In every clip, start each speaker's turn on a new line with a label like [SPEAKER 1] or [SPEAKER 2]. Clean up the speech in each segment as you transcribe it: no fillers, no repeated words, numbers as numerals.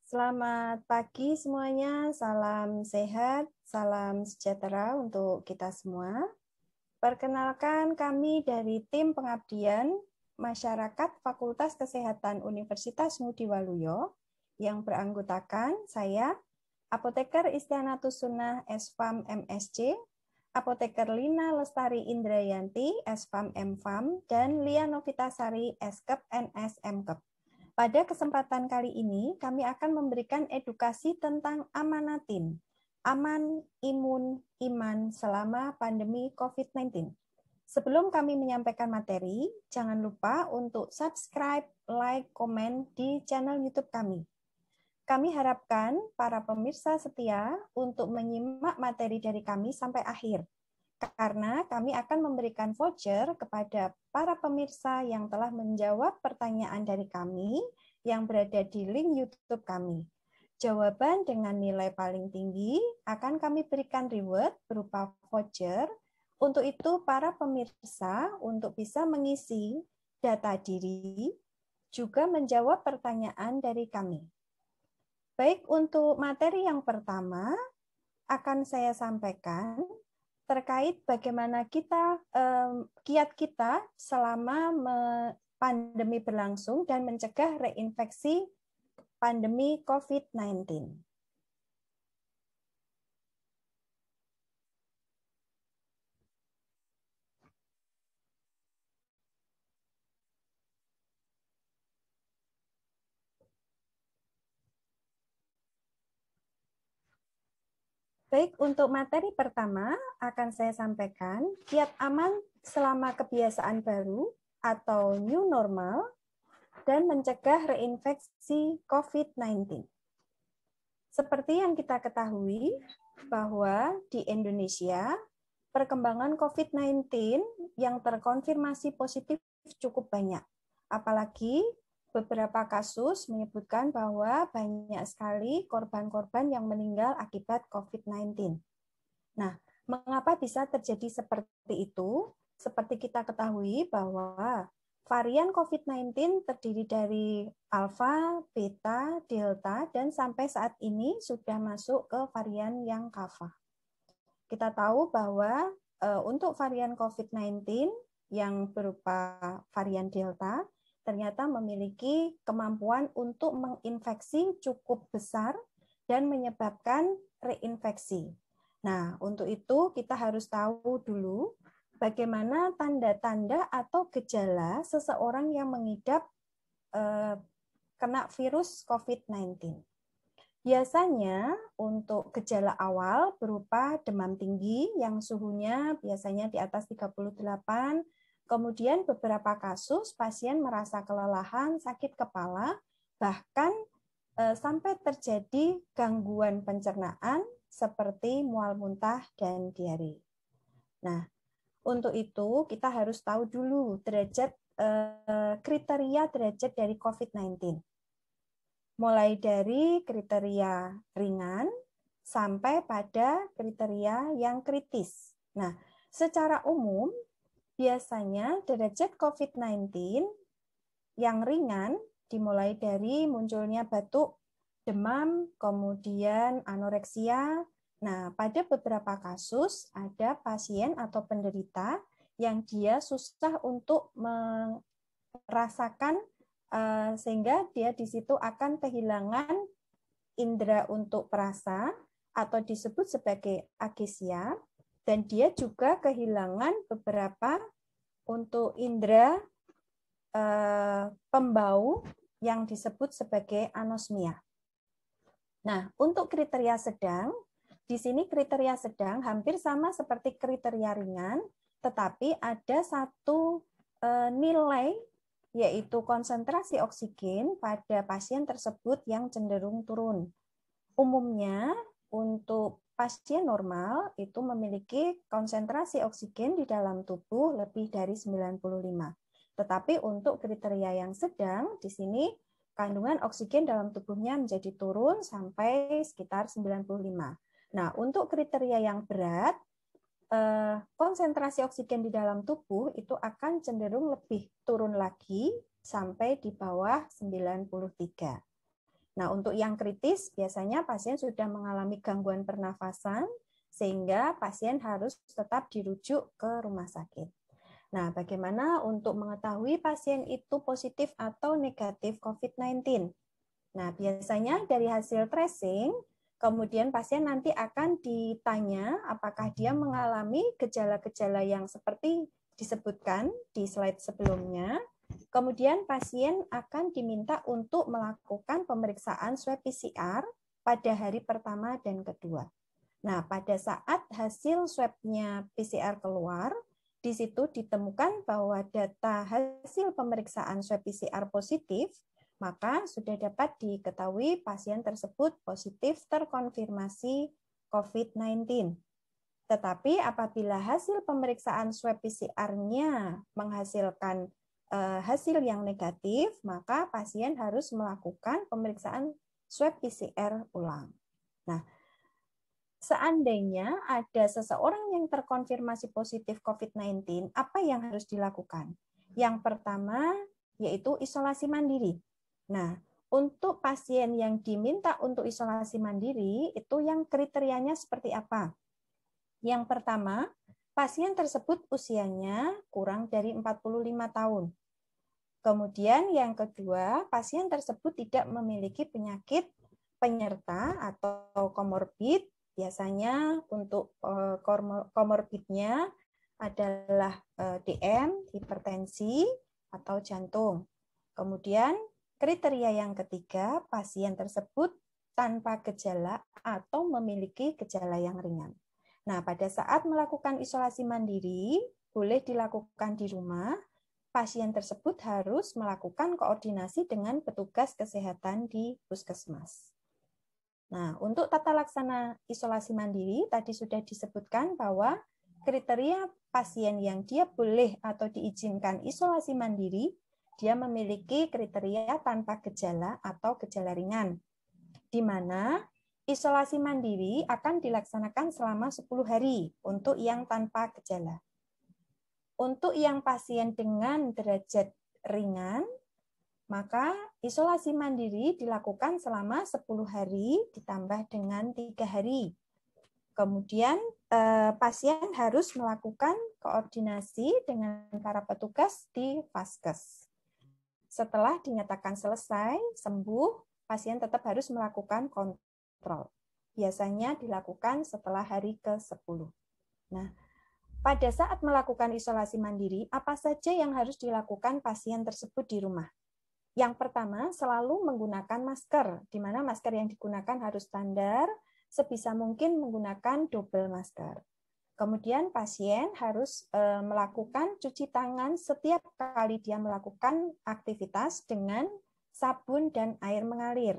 [SPEAKER 1] Selamat pagi semuanya, salam sehat, salam sejahtera untuk kita semua. Perkenalkan kami dari tim pengabdian masyarakat Fakultas Kesehatan Universitas Ngudi Waluyo yang beranggotakan saya, Apoteker Istianatus Sunnah SPAM MSc, Apoteker Lina Lestari Indrayanti SPAM MFAM, dan Lia Novitasari SKEP NS MKEP. Pada kesempatan kali ini, kami akan memberikan edukasi tentang amanatin, aman, imun, iman selama pandemi COVID-19. Sebelum kami menyampaikan materi, jangan lupa untuk subscribe, like, komen di channel YouTube kami. Kami harapkan para pemirsa setia untuk menyimak materi dari kami sampai akhir, karena kami akan memberikan voucher kepada para pemirsa yang telah menjawab pertanyaan dari kami yang berada di link YouTube kami. Jawaban dengan nilai paling tinggi akan kami berikan reward berupa voucher. Untuk itu, para pemirsa untuk bisa mengisi data diri, juga menjawab pertanyaan dari kami. Baik, untuk materi yang pertama akan saya sampaikan terkait bagaimana kiat kita selama pandemi berlangsung dan mencegah reinfeksi pandemi COVID-19. Baik, untuk materi pertama akan saya sampaikan kiat aman selama kebiasaan baru atau new normal dan mencegah reinfeksi COVID-19. Seperti yang kita ketahui bahwa di Indonesia perkembangan COVID-19 yang terkonfirmasi positif cukup banyak. Apalagi beberapa kasus menyebutkan bahwa banyak sekali korban-korban yang meninggal akibat COVID-19. Nah, mengapa bisa terjadi seperti itu? Seperti kita ketahui bahwa varian COVID-19 terdiri dari alfa, beta, delta, dan sampai saat ini sudah masuk ke varian yang Kappa. Kita tahu bahwa untuk varian COVID-19 yang berupa varian delta, ternyata memiliki kemampuan untuk menginfeksi cukup besar dan menyebabkan reinfeksi. Nah, untuk itu kita harus tahu dulu bagaimana tanda-tanda atau gejala seseorang yang mengidap kena virus COVID-19. Biasanya untuk gejala awal berupa demam tinggi yang suhunya biasanya di atas 38, kemudian beberapa kasus pasien merasa kelelahan, sakit kepala, bahkan sampai terjadi gangguan pencernaan seperti mual muntah dan diare. Nah, untuk itu kita harus tahu dulu kriteria derajat dari COVID-19. Mulai dari kriteria ringan sampai pada kriteria yang kritis. Nah, secara umum biasanya derajat COVID-19 yang ringan dimulai dari munculnya batuk, demam, kemudian anoreksia. Nah, pada beberapa kasus ada pasien atau penderita yang dia susah untuk merasakan sehingga dia di situ akan kehilangan indera untuk perasa atau disebut sebagai agesia, dan dia juga kehilangan beberapa untuk indera pembau yang disebut sebagai anosmia. Nah, untuk kriteria sedang, di sini kriteria sedang hampir sama seperti kriteria ringan, tetapi ada satu nilai yaitu konsentrasi oksigen pada pasien tersebut yang cenderung turun. Umumnya untuk pasien normal itu memiliki konsentrasi oksigen di dalam tubuh lebih dari 95. Tetapi untuk kriteria yang sedang, di sini kandungan oksigen dalam tubuhnya menjadi turun sampai sekitar 95. Nah, untuk kriteria yang berat, konsentrasi oksigen di dalam tubuh itu akan cenderung lebih turun lagi sampai di bawah 93. Nah, untuk yang kritis biasanya pasien sudah mengalami gangguan pernafasan sehingga pasien harus tetap dirujuk ke rumah sakit. Nah, bagaimana untuk mengetahui pasien itu positif atau negatif COVID-19? Nah, biasanya dari hasil tracing, kemudian pasien nanti akan ditanya apakah dia mengalami gejala-gejala yang seperti disebutkan di slide sebelumnya. Kemudian pasien akan diminta untuk melakukan pemeriksaan swab PCR pada hari pertama dan kedua. Nah, pada saat hasil swabnya PCR keluar, di situ ditemukan bahwa data hasil pemeriksaan swab PCR positif, maka sudah dapat diketahui pasien tersebut positif terkonfirmasi COVID-19. Tetapi apabila hasil pemeriksaan swab PCR-nya menghasilkan hasil yang negatif, maka pasien harus melakukan pemeriksaan swab PCR ulang. Nah, seandainya ada seseorang yang terkonfirmasi positif COVID-19, apa yang harus dilakukan? Yang pertama yaitu isolasi mandiri. Nah, untuk pasien yang diminta untuk isolasi mandiri, itu yang kriterianya seperti apa? Yang pertama, pasien tersebut usianya kurang dari 45 tahun. Kemudian yang kedua, pasien tersebut tidak memiliki penyakit penyerta atau komorbid. Biasanya untuk komorbidnya adalah DM, hipertensi, atau jantung. Kemudian kriteria yang ketiga, pasien tersebut tanpa gejala atau memiliki gejala yang ringan. Nah, pada saat melakukan isolasi mandiri, boleh dilakukan di rumah. Pasien tersebut harus melakukan koordinasi dengan petugas kesehatan di puskesmas. Nah, untuk tata laksana isolasi mandiri, tadi sudah disebutkan bahwa kriteria pasien yang dia boleh atau diizinkan isolasi mandiri, dia memiliki kriteria tanpa gejala atau gejala ringan, di mana isolasi mandiri akan dilaksanakan selama 10 hari untuk yang tanpa gejala. Untuk yang pasien dengan derajat ringan, maka isolasi mandiri dilakukan selama 10 hari ditambah dengan 3 hari. Kemudian pasien harus melakukan koordinasi dengan para petugas di Vaskes. Setelah dinyatakan selesai, sembuh, pasien tetap harus melakukan kontrol. Biasanya dilakukan setelah hari ke-10. Nah, pada saat melakukan isolasi mandiri, apa saja yang harus dilakukan pasien tersebut di rumah? Yang pertama, selalu menggunakan masker, di mana masker yang digunakan harus standar, sebisa mungkin menggunakan double masker. Kemudian pasien harus melakukan cuci tangan setiap kali dia melakukan aktivitas dengan sabun dan air mengalir.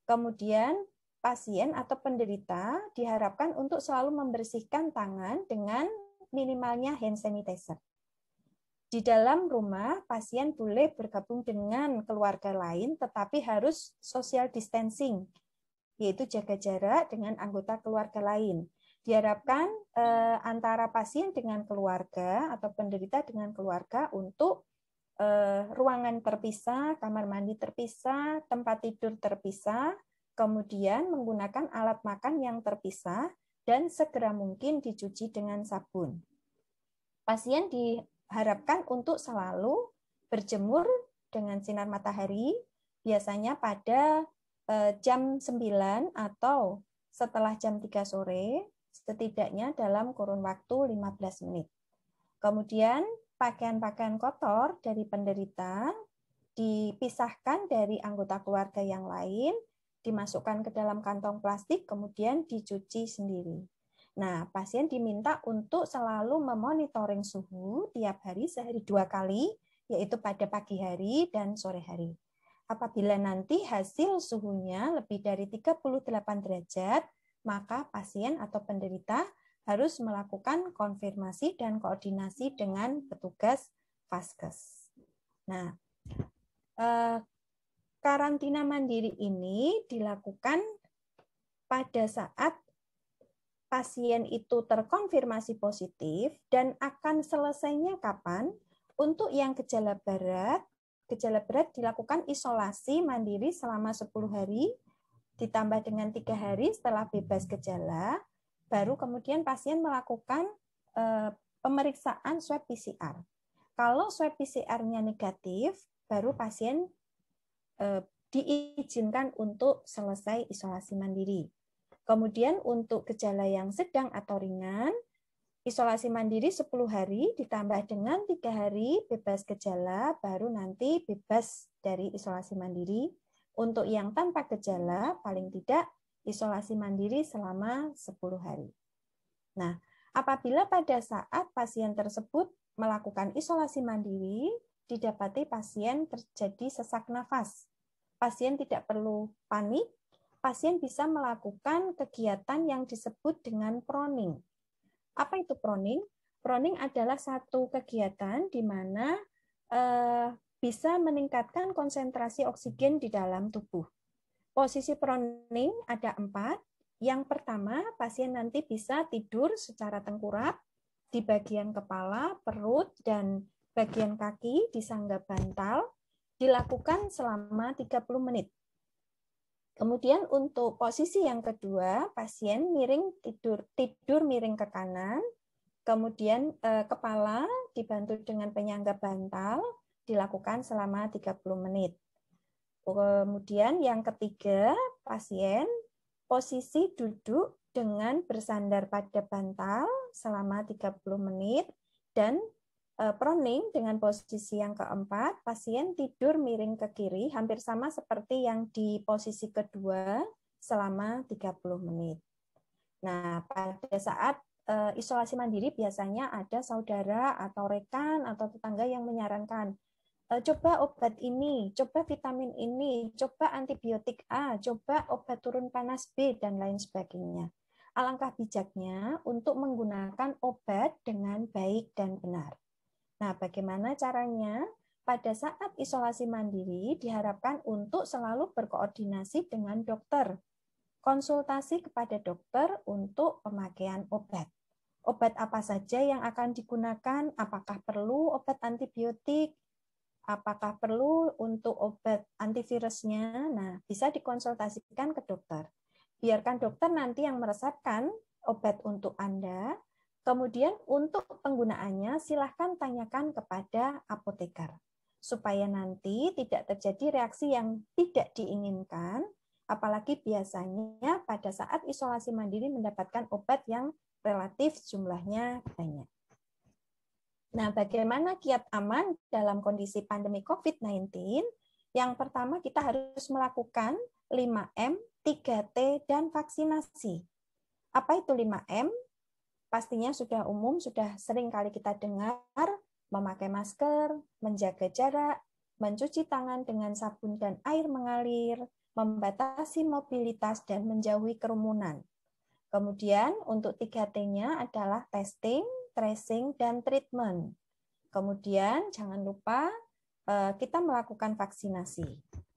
[SPEAKER 1] Kemudian pasien atau penderita diharapkan untuk selalu membersihkan tangan dengan minimalnya hand sanitizer. Di dalam rumah, pasien boleh bergabung dengan keluarga lain, tetapi harus social distancing, yaitu jaga jarak dengan anggota keluarga lain. Diharapkan antara pasien dengan keluarga atau penderita dengan keluarga untuk ruangan terpisah, kamar mandi terpisah, tempat tidur terpisah, kemudian menggunakan alat makan yang terpisah, dan segera mungkin dicuci dengan sabun. Pasien diharapkan untuk selalu berjemur dengan sinar matahari, biasanya pada jam 9 atau setelah jam 3 sore, setidaknya dalam kurun waktu 15 menit. Kemudian pakaian-pakaian kotor dari penderita dipisahkan dari anggota keluarga yang lain, dimasukkan ke dalam kantong plastik, kemudian dicuci sendiri. Nah, pasien diminta untuk selalu memonitoring suhu tiap hari sehari 2 kali, yaitu pada pagi hari dan sore hari. Apabila nanti hasil suhunya lebih dari 38 derajat, maka pasien atau penderita harus melakukan konfirmasi dan koordinasi dengan petugas Vaskes. Nah, karantina mandiri ini dilakukan pada saat pasien itu terkonfirmasi positif dan akan selesainya kapan? Untuk yang gejala berat gejala berat dilakukan isolasi mandiri selama 10 hari, ditambah dengan 3 hari setelah bebas gejala, baru kemudian pasien melakukan pemeriksaan swab PCR. Kalau swab PCR-nya negatif, baru pasien diizinkan untuk selesai isolasi mandiri. Kemudian untuk gejala yang sedang atau ringan, isolasi mandiri 10 hari ditambah dengan 3 hari bebas gejala, baru nanti bebas dari isolasi mandiri. Untuk yang tanpa gejala, paling tidak isolasi mandiri selama 10 hari. Nah, apabila pada saat pasien tersebut melakukan isolasi mandiri, didapati pasien terjadi sesak nafas. Pasien tidak perlu panik, pasien bisa melakukan kegiatan yang disebut dengan proning. Apa itu proning? Proning adalah satu kegiatan di mana bisa meningkatkan konsentrasi oksigen di dalam tubuh. Posisi proning ada 4. Yang pertama, pasien nanti bisa tidur secara tengkurap di bagian kepala, perut, dan bagian kaki disanggah bantal, dilakukan selama 30 menit. Kemudian untuk posisi yang kedua, pasien tidur miring ke kanan, kemudian kepala dibantu dengan penyangga bantal, dilakukan selama 30 menit. Kemudian yang ketiga, pasien posisi duduk dengan bersandar pada bantal selama 30 menit, dan proning dengan posisi yang keempat, pasien tidur miring ke kiri, hampir sama seperti yang di posisi kedua selama 30 menit. Nah, pada saat isolasi mandiri biasanya ada saudara atau rekan atau tetangga yang menyarankan, coba obat ini, coba vitamin ini, coba antibiotik A, coba obat turun panas B, dan lain sebagainya. Alangkah bijaknya untuk menggunakan obat dengan baik dan benar. Nah, bagaimana caranya? Pada saat isolasi mandiri diharapkan untuk selalu berkoordinasi dengan dokter. Konsultasi kepada dokter untuk pemakaian obat. Obat apa saja yang akan digunakan? Apakah perlu obat antibiotik? Apakah perlu untuk obat antivirusnya? Nah, bisa dikonsultasikan ke dokter. Biarkan dokter nanti yang meresepkan obat untuk Anda. Kemudian untuk penggunaannya silahkan tanyakan kepada apoteker supaya nanti tidak terjadi reaksi yang tidak diinginkan, apalagi biasanya pada saat isolasi mandiri mendapatkan obat yang relatif jumlahnya banyak. Nah, bagaimana kiat aman dalam kondisi pandemi COVID-19? Yang pertama kita harus melakukan 5M, 3T, dan vaksinasi. Apa itu 5M? Pastinya sudah umum, sudah sering kali kita dengar, memakai masker, menjaga jarak, mencuci tangan dengan sabun dan air mengalir, membatasi mobilitas, dan menjauhi kerumunan. Kemudian untuk 3T-nya adalah testing, tracing, dan treatment. Kemudian jangan lupa kita melakukan vaksinasi.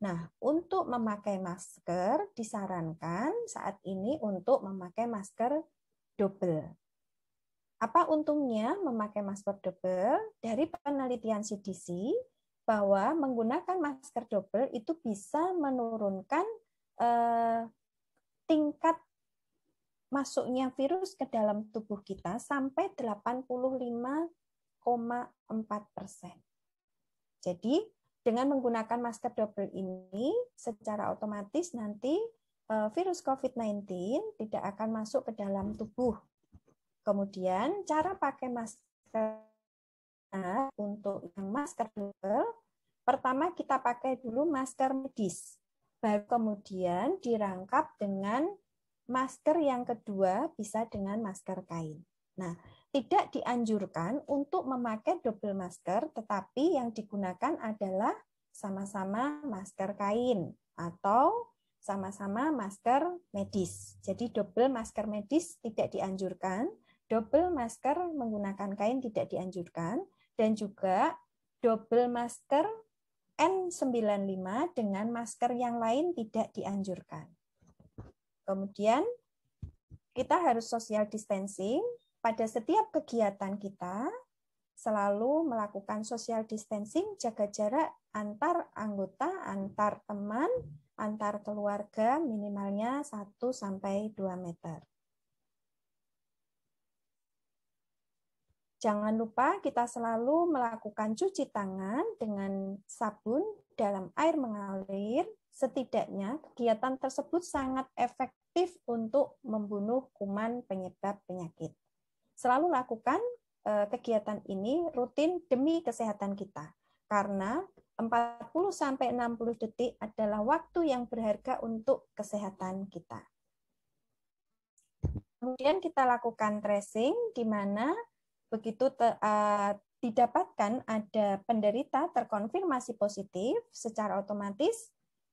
[SPEAKER 1] Nah, untuk memakai masker disarankan saat ini untuk memakai masker double. Apa untungnya memakai masker double? Dari penelitian CDC, bahwa menggunakan masker double itu bisa menurunkan tingkat masuknya virus ke dalam tubuh kita sampai 85,4%. Jadi, dengan menggunakan masker double ini, secara otomatis nanti virus COVID-19 tidak akan masuk ke dalam tubuh. Kemudian cara pakai masker untuk yang masker double, pertama kita pakai dulu masker medis, baru kemudian dirangkap dengan masker yang kedua bisa dengan masker kain. Nah, tidak dianjurkan untuk memakai double masker, tetapi yang digunakan adalah sama-sama masker kain atau sama-sama masker medis. Jadi double masker medis tidak dianjurkan, double masker menggunakan kain tidak dianjurkan, dan juga double masker N95 dengan masker yang lain tidak dianjurkan. Kemudian kita harus social distancing pada setiap kegiatan kita. selalu melakukan social distancing, jaga jarak antar anggota, antar teman, antar keluarga minimalnya 1-2 meter. Jangan lupa kita selalu melakukan cuci tangan dengan sabun dalam air mengalir. Setidaknya kegiatan tersebut sangat efektif untuk membunuh kuman penyebab penyakit. Selalu lakukan kegiatan ini rutin demi kesehatan kita. Karena 40-60 detik adalah waktu yang berharga untuk kesehatan kita. Kemudian kita lakukan tracing, di mana begitu didapatkan ada penderita terkonfirmasi positif, secara otomatis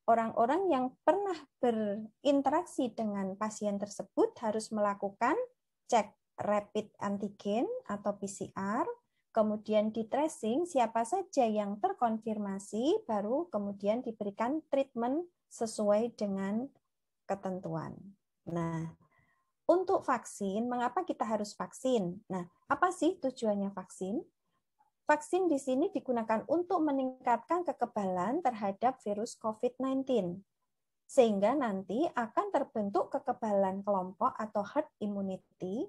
[SPEAKER 1] orang-orang yang pernah berinteraksi dengan pasien tersebut harus melakukan cek rapid antigen atau PCR, kemudian di tracing siapa saja yang terkonfirmasi, baru kemudian diberikan treatment sesuai dengan ketentuan. Nah, untuk vaksin, mengapa kita harus vaksin? Nah, apa sih tujuannya vaksin? Vaksin di sini digunakan untuk meningkatkan kekebalan terhadap virus COVID-19. Sehingga nanti akan terbentuk kekebalan kelompok atau herd immunity,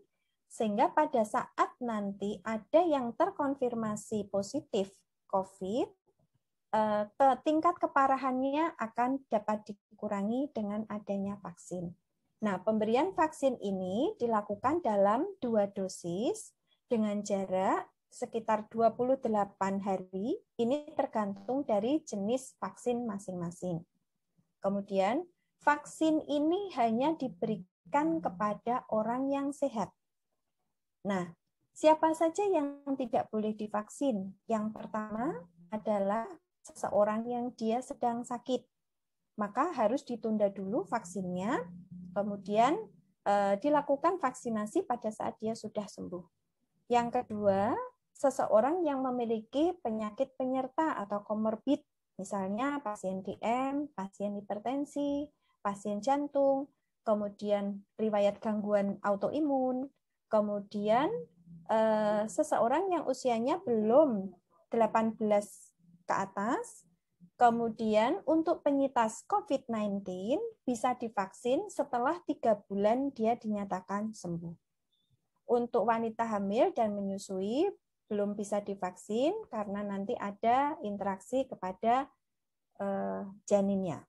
[SPEAKER 1] sehingga pada saat nanti ada yang terkonfirmasi positif COVID, tingkat keparahannya akan dapat dikurangi dengan adanya vaksin. Nah, pemberian vaksin ini dilakukan dalam 2 dosis dengan jarak sekitar 28 hari. Ini tergantung dari jenis vaksin masing-masing. Kemudian, vaksin ini hanya diberikan kepada orang yang sehat. Nah, siapa saja yang tidak boleh divaksin? Yang pertama adalah seseorang yang dia sedang sakit. Maka harus ditunda dulu vaksinnya, kemudian dilakukan vaksinasi pada saat dia sudah sembuh. Yang kedua, seseorang yang memiliki penyakit penyerta atau komorbid, misalnya pasien DM, pasien hipertensi, pasien jantung, kemudian riwayat gangguan autoimun, kemudian seseorang yang usianya belum 18 ke atas, kemudian untuk penyintas COVID-19 bisa divaksin setelah 3 bulan dia dinyatakan sembuh. Untuk wanita hamil dan menyusui belum bisa divaksin karena nanti ada interaksi kepada janinnya.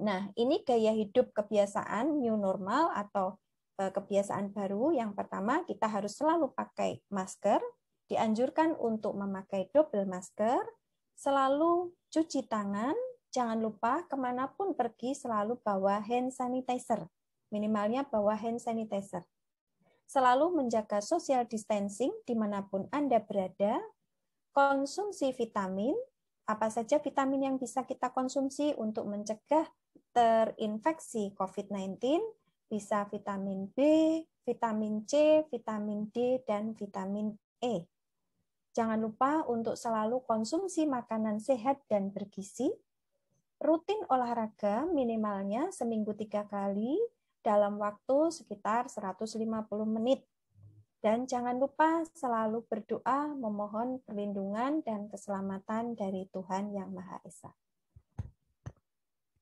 [SPEAKER 1] Nah, ini gaya hidup kebiasaan new normal atau kebiasaan baru. Yang pertama, kita harus selalu pakai masker, dianjurkan untuk memakai double masker, selalu cuci tangan, jangan lupa kemanapun pergi selalu bawa hand sanitizer, minimalnya bawa hand sanitizer. Selalu menjaga social distancing dimanapun Anda berada, konsumsi vitamin, apa saja vitamin yang bisa kita konsumsi untuk mencegah terinfeksi COVID-19, bisa vitamin B, vitamin C, vitamin D, dan vitamin E. Jangan lupa untuk selalu konsumsi makanan sehat dan bergizi, rutin olahraga minimalnya seminggu 3 kali, dalam waktu sekitar 150 menit. Dan jangan lupa selalu berdoa memohon perlindungan dan keselamatan dari Tuhan Yang Maha Esa.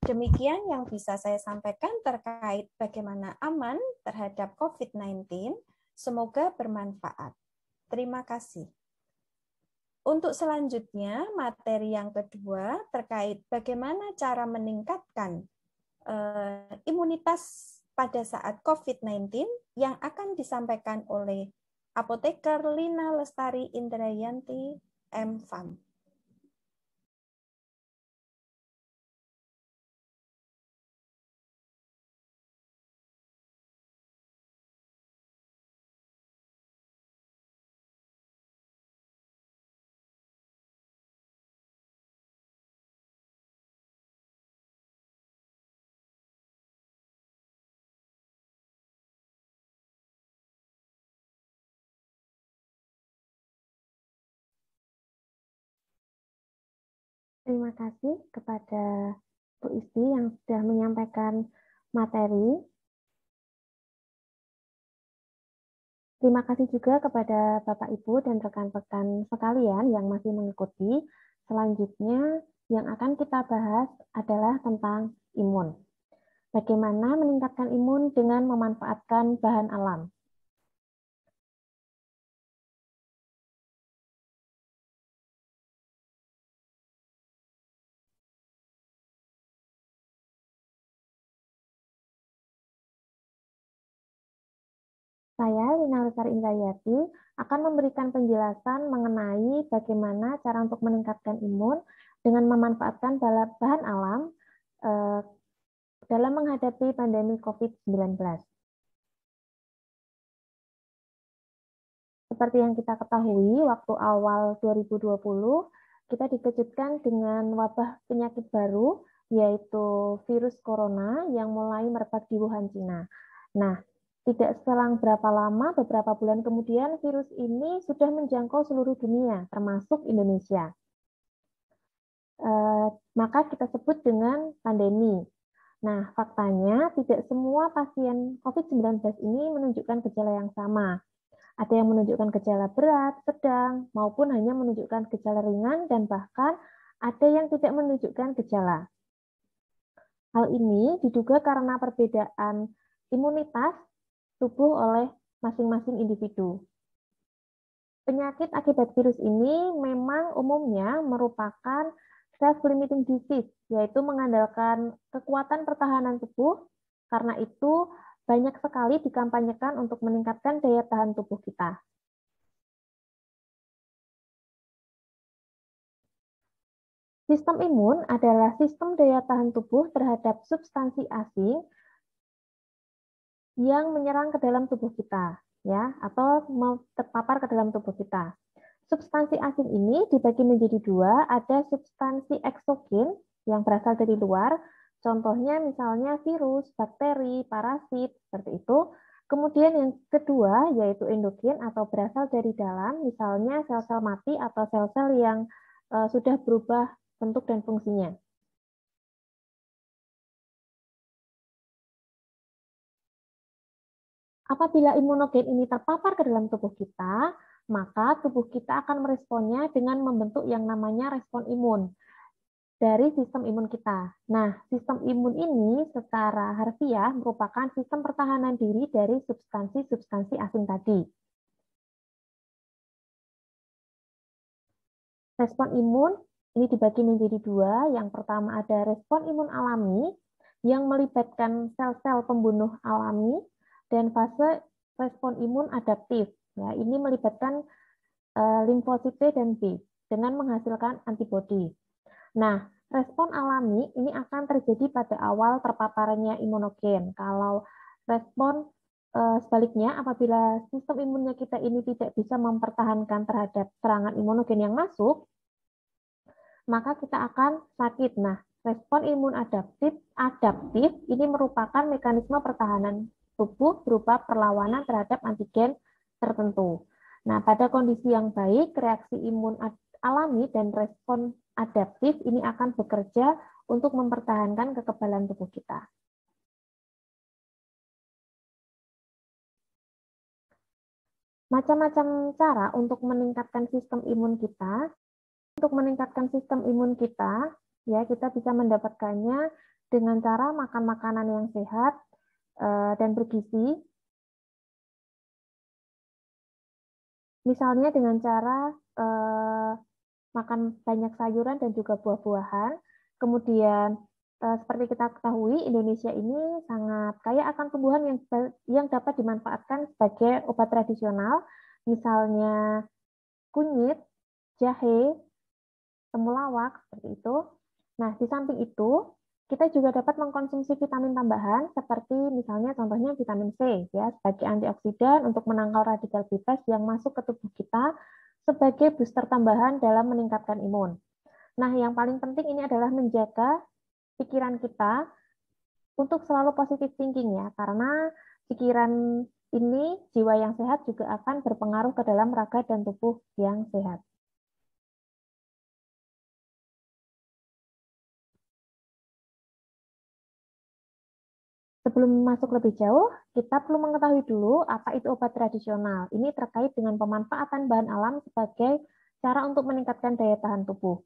[SPEAKER 1] Demikian yang bisa saya sampaikan terkait bagaimana aman terhadap COVID-19. Semoga bermanfaat. Terima kasih. Untuk selanjutnya, materi yang kedua terkait bagaimana cara meningkatkan imunitas pada saat COVID-19 yang akan disampaikan oleh Apoteker Lina Lestari Indrayanti, M.Pharm.
[SPEAKER 2] Terima kasih kepada Bu Isti yang sudah menyampaikan materi. Terima kasih juga kepada Bapak, Ibu, dan rekan-rekan sekalian yang masih mengikuti. Selanjutnya, yang akan kita bahas adalah tentang imun. Bagaimana meningkatkan imun dengan memanfaatkan bahan alam. Saya, Lina Lestari Indrayati, akan memberikan penjelasan mengenai bagaimana cara untuk meningkatkan imun dengan memanfaatkan bahan alam dalam menghadapi pandemi COVID-19. Seperti yang kita ketahui, waktu awal 2020, kita dikejutkan dengan wabah penyakit baru, yaitu virus corona yang mulai merebak di Wuhan, Cina. Nah, tidak selang berapa lama, beberapa bulan kemudian, virus ini sudah menjangkau seluruh dunia, termasuk Indonesia. Maka kita sebut dengan pandemi. Nah, faktanya tidak semua pasien COVID-19 ini menunjukkan gejala yang sama. Ada yang menunjukkan gejala berat, sedang, maupun hanya menunjukkan gejala ringan, dan bahkan ada yang tidak menunjukkan gejala. Hal ini diduga karena perbedaan imunitas tubuh oleh masing-masing individu. Penyakit akibat virus ini memang umumnya merupakan self-limiting disease, yaitu mengandalkan kekuatan pertahanan tubuh. Karena itu, banyak sekali dikampanyekan untuk meningkatkan daya tahan tubuh kita. Sistem imun adalah sistem daya tahan tubuh terhadap substansi asing yang menyerang ke dalam tubuh kita, ya, atau terpapar ke dalam tubuh kita. Substansi asing ini dibagi menjadi dua, ada substansi eksogen yang berasal dari luar, contohnya misalnya virus, bakteri, parasit, seperti itu. Kemudian yang kedua yaitu endogen atau berasal dari dalam, misalnya sel-sel mati atau sel-sel yang sudah berubah bentuk dan fungsinya. Apabila imunogen ini terpapar ke dalam tubuh kita, maka tubuh kita akan meresponnya dengan membentuk yang namanya respon imun dari sistem imun kita. Nah, sistem imun ini secara harfiah merupakan sistem pertahanan diri dari substansi-substansi asing tadi. Respon imun ini dibagi menjadi dua. Yang pertama ada respon imun alami yang melibatkan sel-sel pembunuh alami dan fase respon imun adaptif. Ya, ini melibatkan limfosit T dan B dengan menghasilkan antibodi. Nah, respon alami ini akan terjadi pada awal terpaparnya imunogen. Kalau respon sebaliknya, apabila sistem imunnya kita ini tidak bisa mempertahankan terhadap serangan imunogen yang masuk, maka kita akan sakit. Nah, respon imun adaptif ini merupakan mekanisme pertahanan tubuh berupa perlawanan terhadap antigen tertentu. Nah, pada kondisi yang baik, reaksi imun alami dan respon adaptif ini akan bekerja untuk mempertahankan kekebalan tubuh kita. Macam-macam cara untuk meningkatkan sistem imun kita. Untuk meningkatkan sistem imun kita, ya kita bisa mendapatkannya dengan cara makan makanan yang sehat dan bergizi. Misalnya dengan cara makan banyak sayuran dan juga buah-buahan. Kemudian seperti kita ketahui, Indonesia ini sangat kaya akan tumbuhan yang dapat dimanfaatkan sebagai obat tradisional, misalnya kunyit, jahe, temulawak, seperti itu. Nah, di samping itu, kita juga dapat mengkonsumsi vitamin tambahan seperti misalnya contohnya vitamin C ya sebagai antioksidan untuk menangkal radikal bebas yang masuk ke tubuh kita sebagai booster tambahan dalam meningkatkan imun. Nah, yang paling penting ini adalah menjaga pikiran kita untuk selalu positive thinking ya, karena pikiran ini, jiwa yang sehat juga akan berpengaruh ke dalam raga dan tubuh yang sehat. Sebelum masuk lebih jauh, kita perlu mengetahui dulu apa itu obat tradisional. Ini terkait dengan pemanfaatan bahan alam sebagai cara untuk meningkatkan daya tahan tubuh.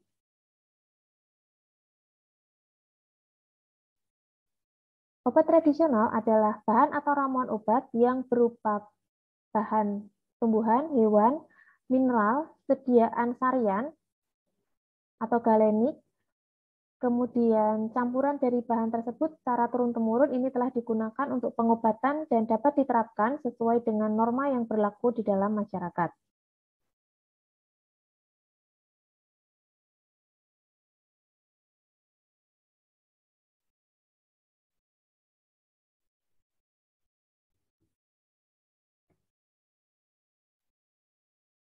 [SPEAKER 2] Obat tradisional adalah bahan atau ramuan obat yang berupa bahan tumbuhan, hewan, mineral, sediaan sarian atau galenik, kemudian campuran dari bahan tersebut secara turun-temurun ini telah digunakan untuk pengobatan dan dapat diterapkan sesuai dengan norma yang berlaku di dalam masyarakat.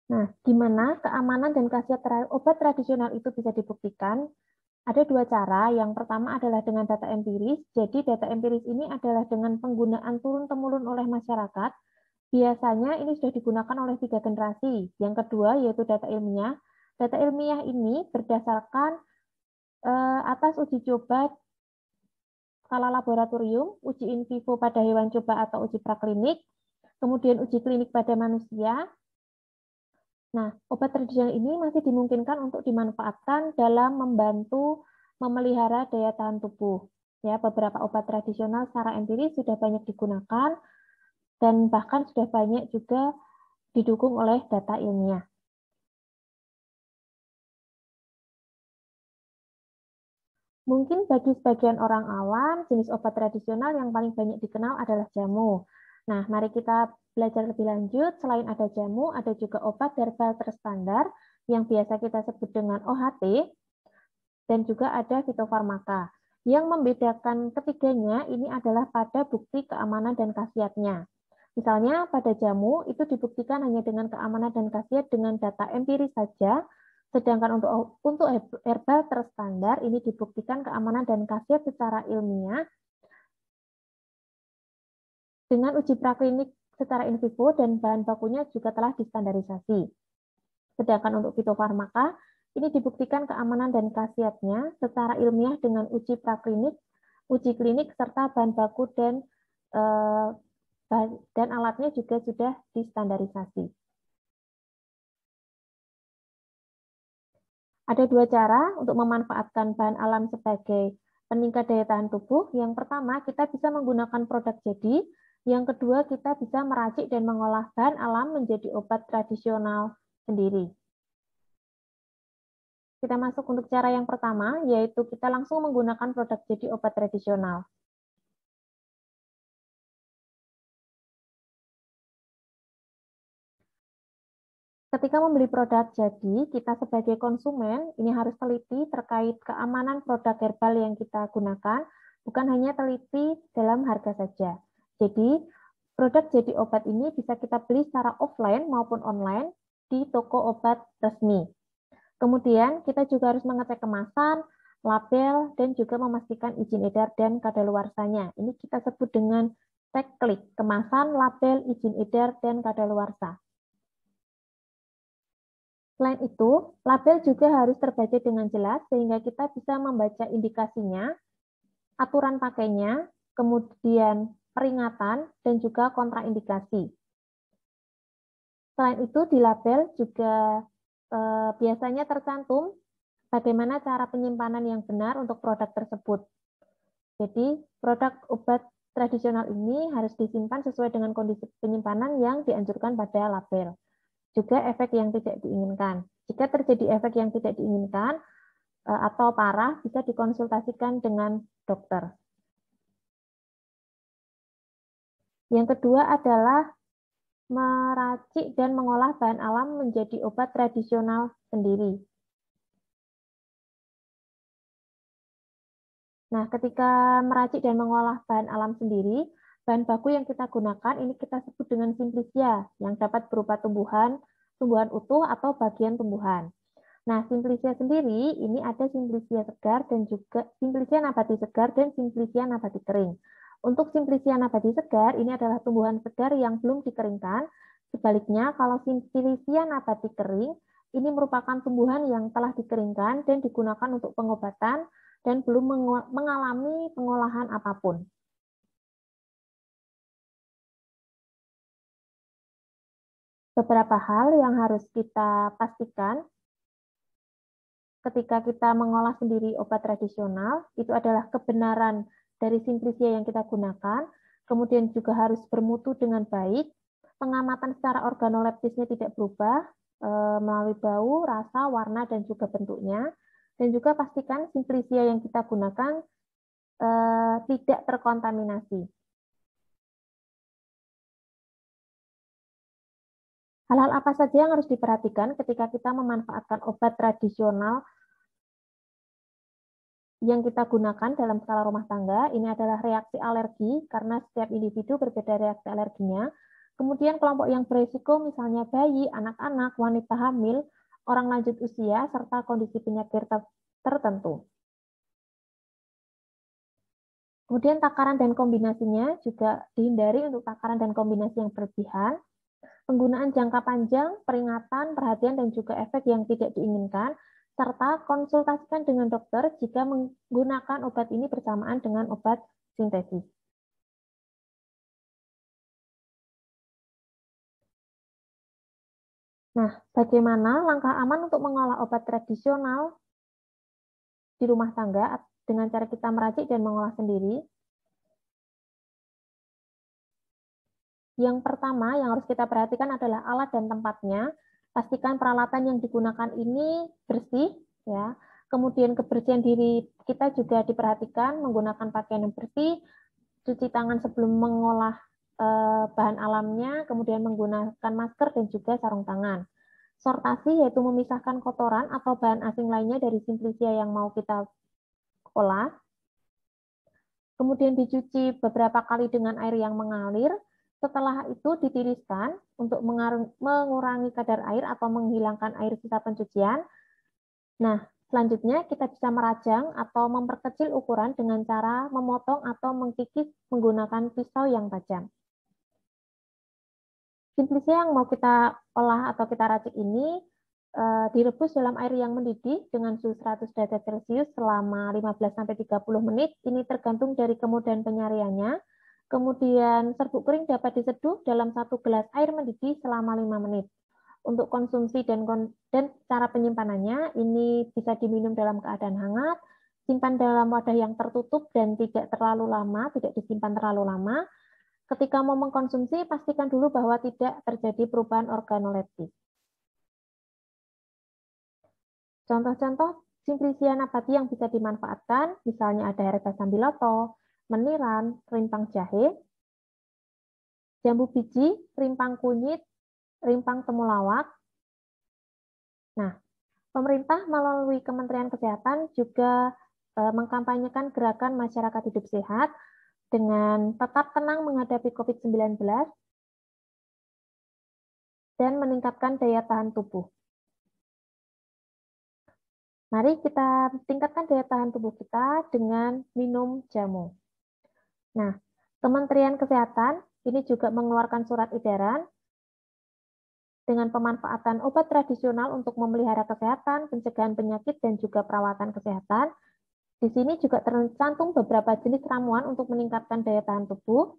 [SPEAKER 2] Nah, gimana keamanan dan khasiat obat tradisional itu bisa dibuktikan? Ada dua cara. Yang pertama adalah dengan data empiris. Jadi data empiris ini adalah dengan penggunaan turun-temurun oleh masyarakat. Biasanya ini sudah digunakan oleh 3 generasi. Yang kedua yaitu data ilmiah. Data ilmiah ini berdasarkan atas uji coba skala laboratorium, uji in vivo pada hewan coba atau uji praklinik, kemudian uji klinik pada manusia. Nah, obat tradisional ini masih dimungkinkan untuk dimanfaatkan dalam membantu memelihara daya tahan tubuh. Ya, beberapa obat tradisional secara empiris sudah banyak digunakan dan bahkan sudah banyak juga didukung oleh data ilmiah. Mungkin bagi sebagian orang awam, jenis obat tradisional yang paling banyak dikenal adalah jamu. Nah, mari kita belajar lebih lanjut. Selain ada jamu, ada juga obat herbal terstandar yang biasa kita sebut dengan OHT, dan juga ada fitofarmaka. Yang membedakan ketiganya ini adalah pada bukti keamanan dan khasiatnya. Misalnya pada jamu itu dibuktikan hanya dengan keamanan dan khasiat dengan data empiris saja, sedangkan untuk herbal terstandar ini dibuktikan keamanan dan khasiat secara ilmiah dengan uji praklinik secara in vivo dan bahan bakunya juga telah distandarisasi. Sedangkan untuk fitofarmaka ini dibuktikan keamanan dan khasiatnya secara ilmiah dengan uji praklinik, uji klinik serta bahan baku dan alatnya juga sudah distandarisasi. Ada dua cara untuk memanfaatkan bahan alam sebagai peningkat daya tahan tubuh. Yang pertama, kita bisa menggunakan produk jadi. Yang kedua, kita bisa meracik dan mengolah bahan alam menjadi obat tradisional sendiri. Kita masuk untuk cara yang pertama, yaitu kita langsung menggunakan produk jadi obat tradisional. Ketika membeli produk jadi, kita sebagai konsumen ini harus teliti terkait keamanan produk herbal yang kita gunakan, bukan hanya teliti dalam harga saja. Jadi, produk jadi obat ini bisa kita beli secara offline maupun online di toko obat resmi. Kemudian, kita juga harus mengecek kemasan, label, dan juga memastikan izin edar dan kadaluarsanya. Ini kita sebut dengan tag klik, kemasan, label, izin edar, dan kadaluarsa. Selain itu, label juga harus terbaca dengan jelas sehingga kita bisa membaca indikasinya, aturan pakainya, kemudian peringatan, dan juga kontraindikasi. Selain itu, di label juga biasanya tercantum bagaimana cara penyimpanan yang benar untuk produk tersebut. Jadi, produk obat tradisional ini harus disimpan sesuai dengan kondisi penyimpanan yang dianjurkan pada label. Juga efek yang tidak diinginkan. Jika terjadi efek yang tidak diinginkan atau parah, bisa dikonsultasikan dengan dokter. Yang kedua adalah meracik dan mengolah bahan alam menjadi obat tradisional sendiri. Nah, ketika meracik dan mengolah bahan alam sendiri, bahan baku yang kita gunakan ini kita sebut dengan simplicia, yang dapat berupa tumbuhan utuh atau bagian tumbuhan. Nah, simplicia sendiri ini ada simplicia segar dan juga simplicia nabati segar dan simplicia nabati kering. Untuk simplicia nabati segar ini adalah tumbuhan segar yang belum dikeringkan. Sebaliknya, kalau simplicia nabati kering ini merupakan tumbuhan yang telah dikeringkan dan digunakan untuk pengobatan dan belum mengalami pengolahan apapun. beberapa hal yang harus kita pastikan ketika kita mengolah sendiri obat tradisional, itu adalah kebenaran dari simplisia yang kita gunakan, kemudian juga harus bermutu dengan baik, pengamatan secara organoleptisnya tidak berubah melalui bau, rasa, warna, dan juga bentuknya, dan juga pastikan simplisia yang kita gunakan tidak terkontaminasi. Hal-hal apa saja yang harus diperhatikan ketika kita memanfaatkan obat tradisional yang kita gunakan dalam skala rumah tangga? Ini adalah reaksi alergi, karena setiap individu berbeda reaksi alerginya. Kemudian kelompok yang berisiko misalnya bayi, anak-anak, wanita hamil, orang lanjut usia, serta kondisi penyakit tertentu. Kemudian takaran dan kombinasinya juga dihindari untuk takaran dan kombinasi yang berlebihan. Penggunaan jangka panjang, peringatan, perhatian, dan juga efek yang tidak diinginkan, serta konsultasikan dengan dokter jika menggunakan obat ini bersamaan dengan obat sintesis. Nah, bagaimana langkah aman untuk mengolah obat tradisional di rumah tangga dengan cara kita meracik dan mengolah sendiri? Yang pertama yang harus kita perhatikan adalah alat dan tempatnya. Pastikan peralatan yang digunakan ini bersih, ya. Kemudian kebersihan diri kita juga diperhatikan, menggunakan pakaian yang bersih, cuci tangan sebelum mengolah bahan alamnya, kemudian menggunakan masker dan juga sarung tangan. Sortasi yaitu memisahkan kotoran atau bahan asing lainnya dari simplisia yang mau kita olah. Kemudian dicuci beberapa kali dengan air yang mengalir. Setelah itu ditiriskan untuk mengurangi kadar air atau menghilangkan air sisa pencucian. Nah, selanjutnya kita bisa merajang atau memperkecil ukuran dengan cara memotong atau mengkikis menggunakan pisau yang tajam. Simplisia yang mau kita olah atau kita racik ini direbus dalam air yang mendidih dengan suhu 100 derajat Celcius selama 15-30 menit. Ini tergantung dari kemudahan penyaringannya. Kemudian serbuk kering dapat diseduh dalam 1 gelas air mendidih selama 5 menit. Untuk konsumsi dan cara penyimpanannya, ini bisa diminum dalam keadaan hangat, simpan dalam wadah yang tertutup dan tidak terlalu lama, tidak disimpan terlalu lama. Ketika mau mengkonsumsi, pastikan dulu bahwa tidak terjadi perubahan organoleptis. Contoh-contoh simplisia nabati yang bisa dimanfaatkan, misalnya ada herba sambiloto, meniran, rimpang jahe, jambu biji, rimpang kunyit, rimpang temulawak. Nah, pemerintah melalui Kementerian Kesehatan juga mengkampanyekan gerakan masyarakat hidup sehat dengan tetap tenang menghadapi COVID-19 dan meningkatkan daya tahan tubuh. Mari kita tingkatkan daya tahan tubuh kita dengan minum jamu. Nah, Kementerian Kesehatan ini juga mengeluarkan surat edaran dengan pemanfaatan obat tradisional untuk memelihara kesehatan, pencegahan penyakit, dan juga perawatan kesehatan. Di sini juga tercantum beberapa jenis ramuan untuk meningkatkan daya tahan tubuh.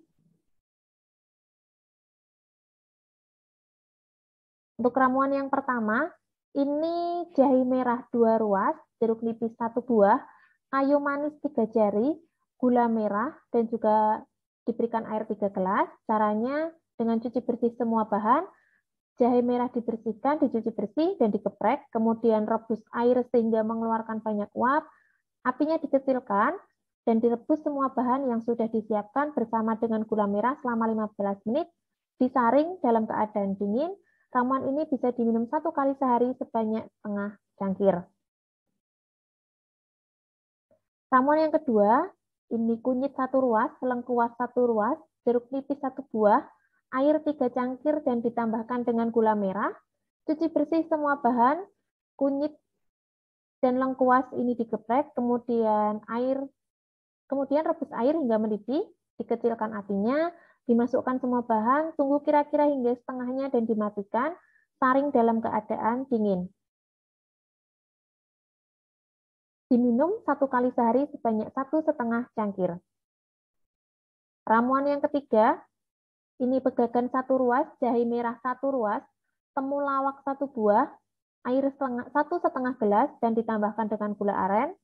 [SPEAKER 2] Untuk ramuan yang pertama, ini jahe merah 2 ruas, jeruk nipis 1 buah, kayu manis 3 jari, gula merah, dan juga diberikan air 3 gelas. Caranya dengan cuci bersih semua bahan, jahe merah dibersihkan, dicuci bersih, dan dikeprek, kemudian rebus air sehingga mengeluarkan banyak uap, apinya dikecilkan, dan direbus semua bahan yang sudah disiapkan bersama dengan gula merah selama 15 menit, disaring dalam keadaan dingin. Ramuan ini bisa diminum 1 kali sehari sebanyak setengah cangkir. Ramuan yang kedua, ini kunyit 1 ruas, lengkuas 1 ruas, jeruk nipis 1 buah, air 3 cangkir dan ditambahkan dengan gula merah. Cuci bersih semua bahan, kunyit dan lengkuas ini digeprek, kemudian rebus air hingga mendidih, dikecilkan apinya, dimasukkan semua bahan, tunggu kira-kira hingga setengahnya dan dimatikan, saring dalam keadaan dingin. Diminum 1 kali sehari sebanyak 1,5 cangkir. Ramuan yang ketiga, ini pegagan 1 ruas, jahe merah 1 ruas, temulawak 1 buah, air 1,5 gelas dan ditambahkan dengan gula aren.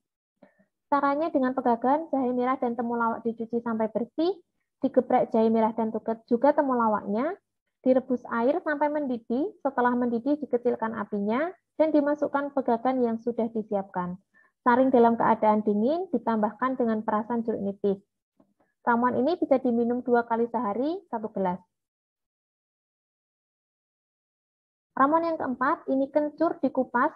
[SPEAKER 2] Caranya dengan pegagan, jahe merah dan temulawak dicuci sampai bersih, digeprek jahe merah dan juga temulawaknya, direbus air sampai mendidih, setelah mendidih dikecilkan apinya, dan dimasukkan pegagan yang sudah disiapkan. Saring dalam keadaan dingin, ditambahkan dengan perasan jeruk nipis. Ramuan ini bisa diminum 2 kali sehari, 1 gelas. Ramuan yang keempat, ini kencur dikupas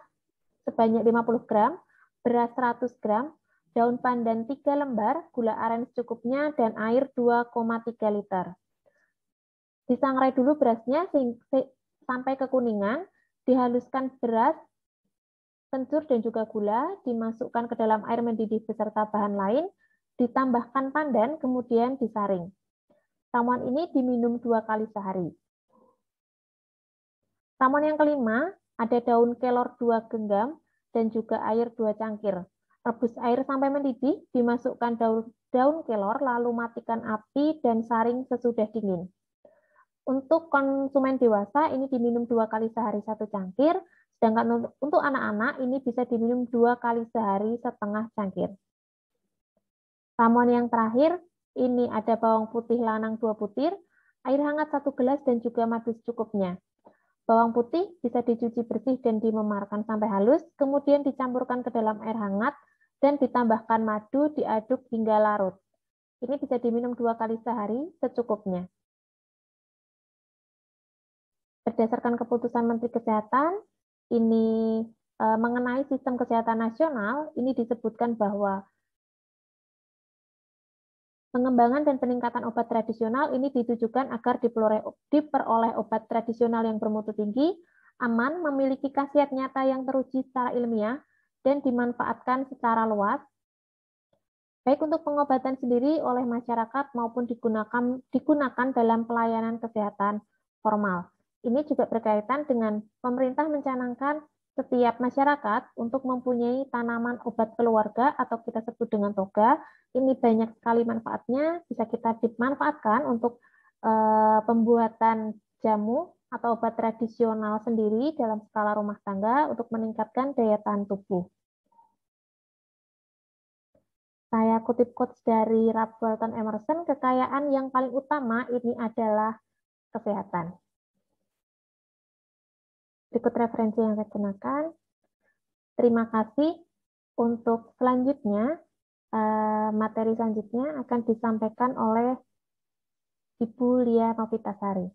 [SPEAKER 2] sebanyak 50 gram, beras 100 gram, daun pandan 3 lembar, gula aren secukupnya, dan air 2,3 liter. Disangrai dulu berasnya sampai kekuningan, dihaluskan beras, kencur dan juga gula, dimasukkan ke dalam air mendidih beserta bahan lain, ditambahkan pandan, kemudian disaring. Ramuan ini diminum 2 kali sehari. Ramuan yang kelima, ada daun kelor 2 genggam dan juga air 2 cangkir. Rebus air sampai mendidih, dimasukkan daun kelor, lalu matikan api dan saring sesudah dingin. Untuk konsumen dewasa, ini diminum 2 kali sehari 1 cangkir, sedangkan untuk anak-anak ini bisa diminum 2 kali sehari setengah cangkir. Ramuan yang terakhir, ini ada bawang putih lanang 2 butir, air hangat 1 gelas dan juga madu secukupnya. Bawang putih bisa dicuci bersih dan dimemarkan sampai halus, kemudian dicampurkan ke dalam air hangat dan ditambahkan madu, diaduk hingga larut. Ini bisa diminum 2 kali sehari secukupnya. Berdasarkan keputusan Menteri Kesehatan, ini mengenai sistem kesehatan nasional, ini disebutkan bahwa pengembangan dan peningkatan obat tradisional ini ditujukan agar diperoleh obat tradisional yang bermutu tinggi, aman, memiliki khasiat nyata yang teruji secara ilmiah, dan dimanfaatkan secara luas, baik untuk pengobatan sendiri oleh masyarakat maupun digunakan dalam pelayanan kesehatan formal. Ini juga berkaitan dengan pemerintah mencanangkan setiap masyarakat untuk mempunyai tanaman obat keluarga atau kita sebut dengan toga. Ini banyak sekali manfaatnya, bisa kita dimanfaatkan untuk pembuatan jamu atau obat tradisional sendiri dalam skala rumah tangga untuk meningkatkan daya tahan tubuh. Saya kutip quotes dari Ralph Waldo Emerson, kekayaan yang paling utama ini adalah kesehatan. Berikut referensi yang saya gunakan. Terima kasih. Untuk selanjutnya, materi selanjutnya akan disampaikan oleh Ibu Lia Novitasari.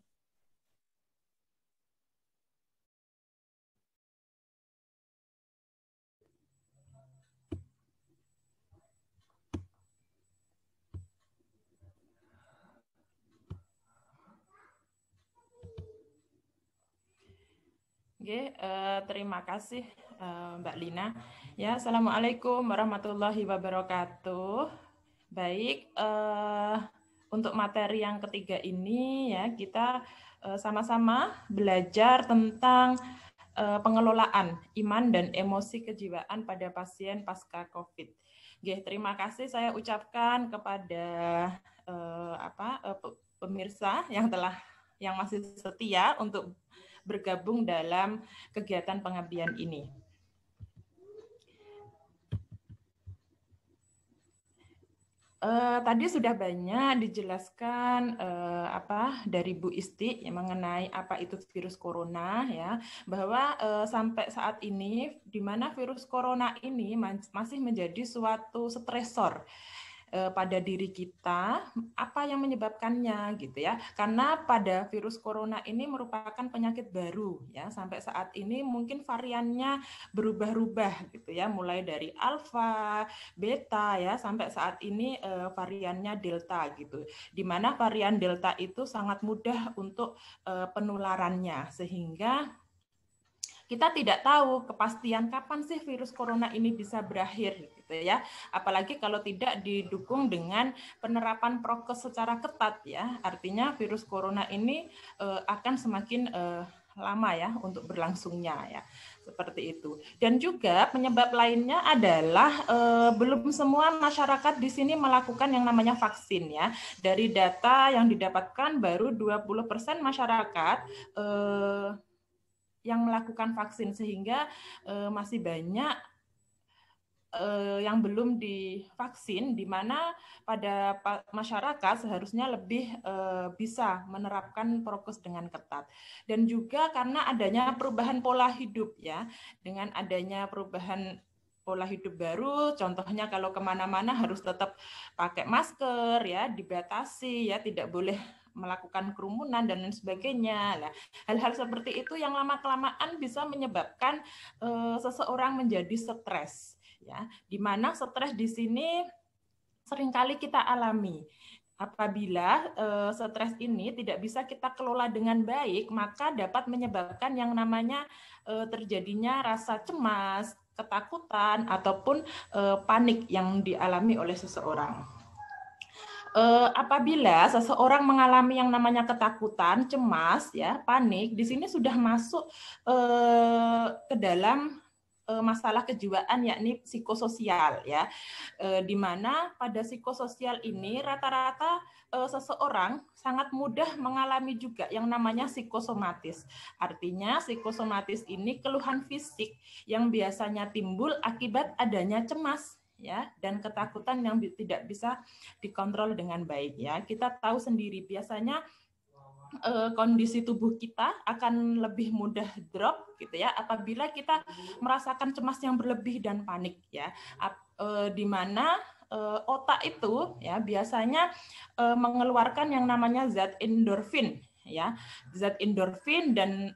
[SPEAKER 3] Oke, terima kasih Mbak Lina. Ya, Assalamualaikum warahmatullahi wabarakatuh. Baik, untuk materi yang ketiga ini ya kita sama-sama belajar tentang pengelolaan iman dan emosi kejiwaan pada pasien pasca COVID. Oke, terima kasih saya ucapkan kepada pemirsa yang masih setia untuk bergabung dalam kegiatan pengabdian ini. Tadi sudah banyak dijelaskan dari Bu Isti yang mengenai apa itu virus corona ya, bahwa sampai saat ini di mana virus corona ini masih menjadi suatu stresor pada diri kita, apa yang menyebabkannya gitu ya. Karena pada virus corona ini merupakan penyakit baru ya, sampai saat ini mungkin variannya berubah-ubah gitu ya, mulai dari alfa, beta ya, sampai saat ini variannya delta gitu. Di mana varian delta itu sangat mudah untuk penularannya, sehingga kita tidak tahu kepastian kapan sih virus corona ini bisa berakhir gitu ya. Apalagi kalau tidak didukung dengan penerapan prokes secara ketat ya. Artinya virus corona ini akan semakin lama ya untuk berlangsungnya ya. Seperti itu. Dan juga penyebab lainnya adalah belum semua masyarakat di sini melakukan yang namanya vaksin ya. Dari data yang didapatkan baru 20% masyarakat yang melakukan vaksin, sehingga masih banyak yang belum divaksin, di mana pada masyarakat seharusnya lebih bisa menerapkan prokes dengan ketat. Dan juga karena adanya perubahan pola hidup ya, dengan adanya perubahan pola hidup baru, contohnya kalau kemana-mana harus tetap pakai masker ya, dibatasi ya, tidak boleh melakukan kerumunan dan lain sebagainya. Nah, hal-hal seperti itu yang lama-kelamaan bisa menyebabkan seseorang menjadi stres. Ya, di mana stres di sini seringkali kita alami. Apabila stres ini tidak bisa kita kelola dengan baik, maka dapat menyebabkan yang namanya terjadinya rasa cemas, ketakutan, ataupun panik yang dialami oleh seseorang. Apabila seseorang mengalami yang namanya ketakutan, cemas, ya, panik, di sini sudah masuk ke dalam masalah kejiwaan, yakni psikososial ya, di mana pada psikososial ini rata-rata seseorang sangat mudah mengalami juga yang namanya psikosomatis. Artinya psikosomatis ini keluhan fisik yang biasanya timbul akibat adanya cemas ya dan ketakutan yang tidak bisa dikontrol dengan baik ya. Kita tahu sendiri biasanya kondisi tubuh kita akan lebih mudah drop gitu ya apabila kita merasakan cemas yang berlebih dan panik ya, di mana otak itu ya biasanya mengeluarkan yang namanya zat endorfin ya, zat endorfin dan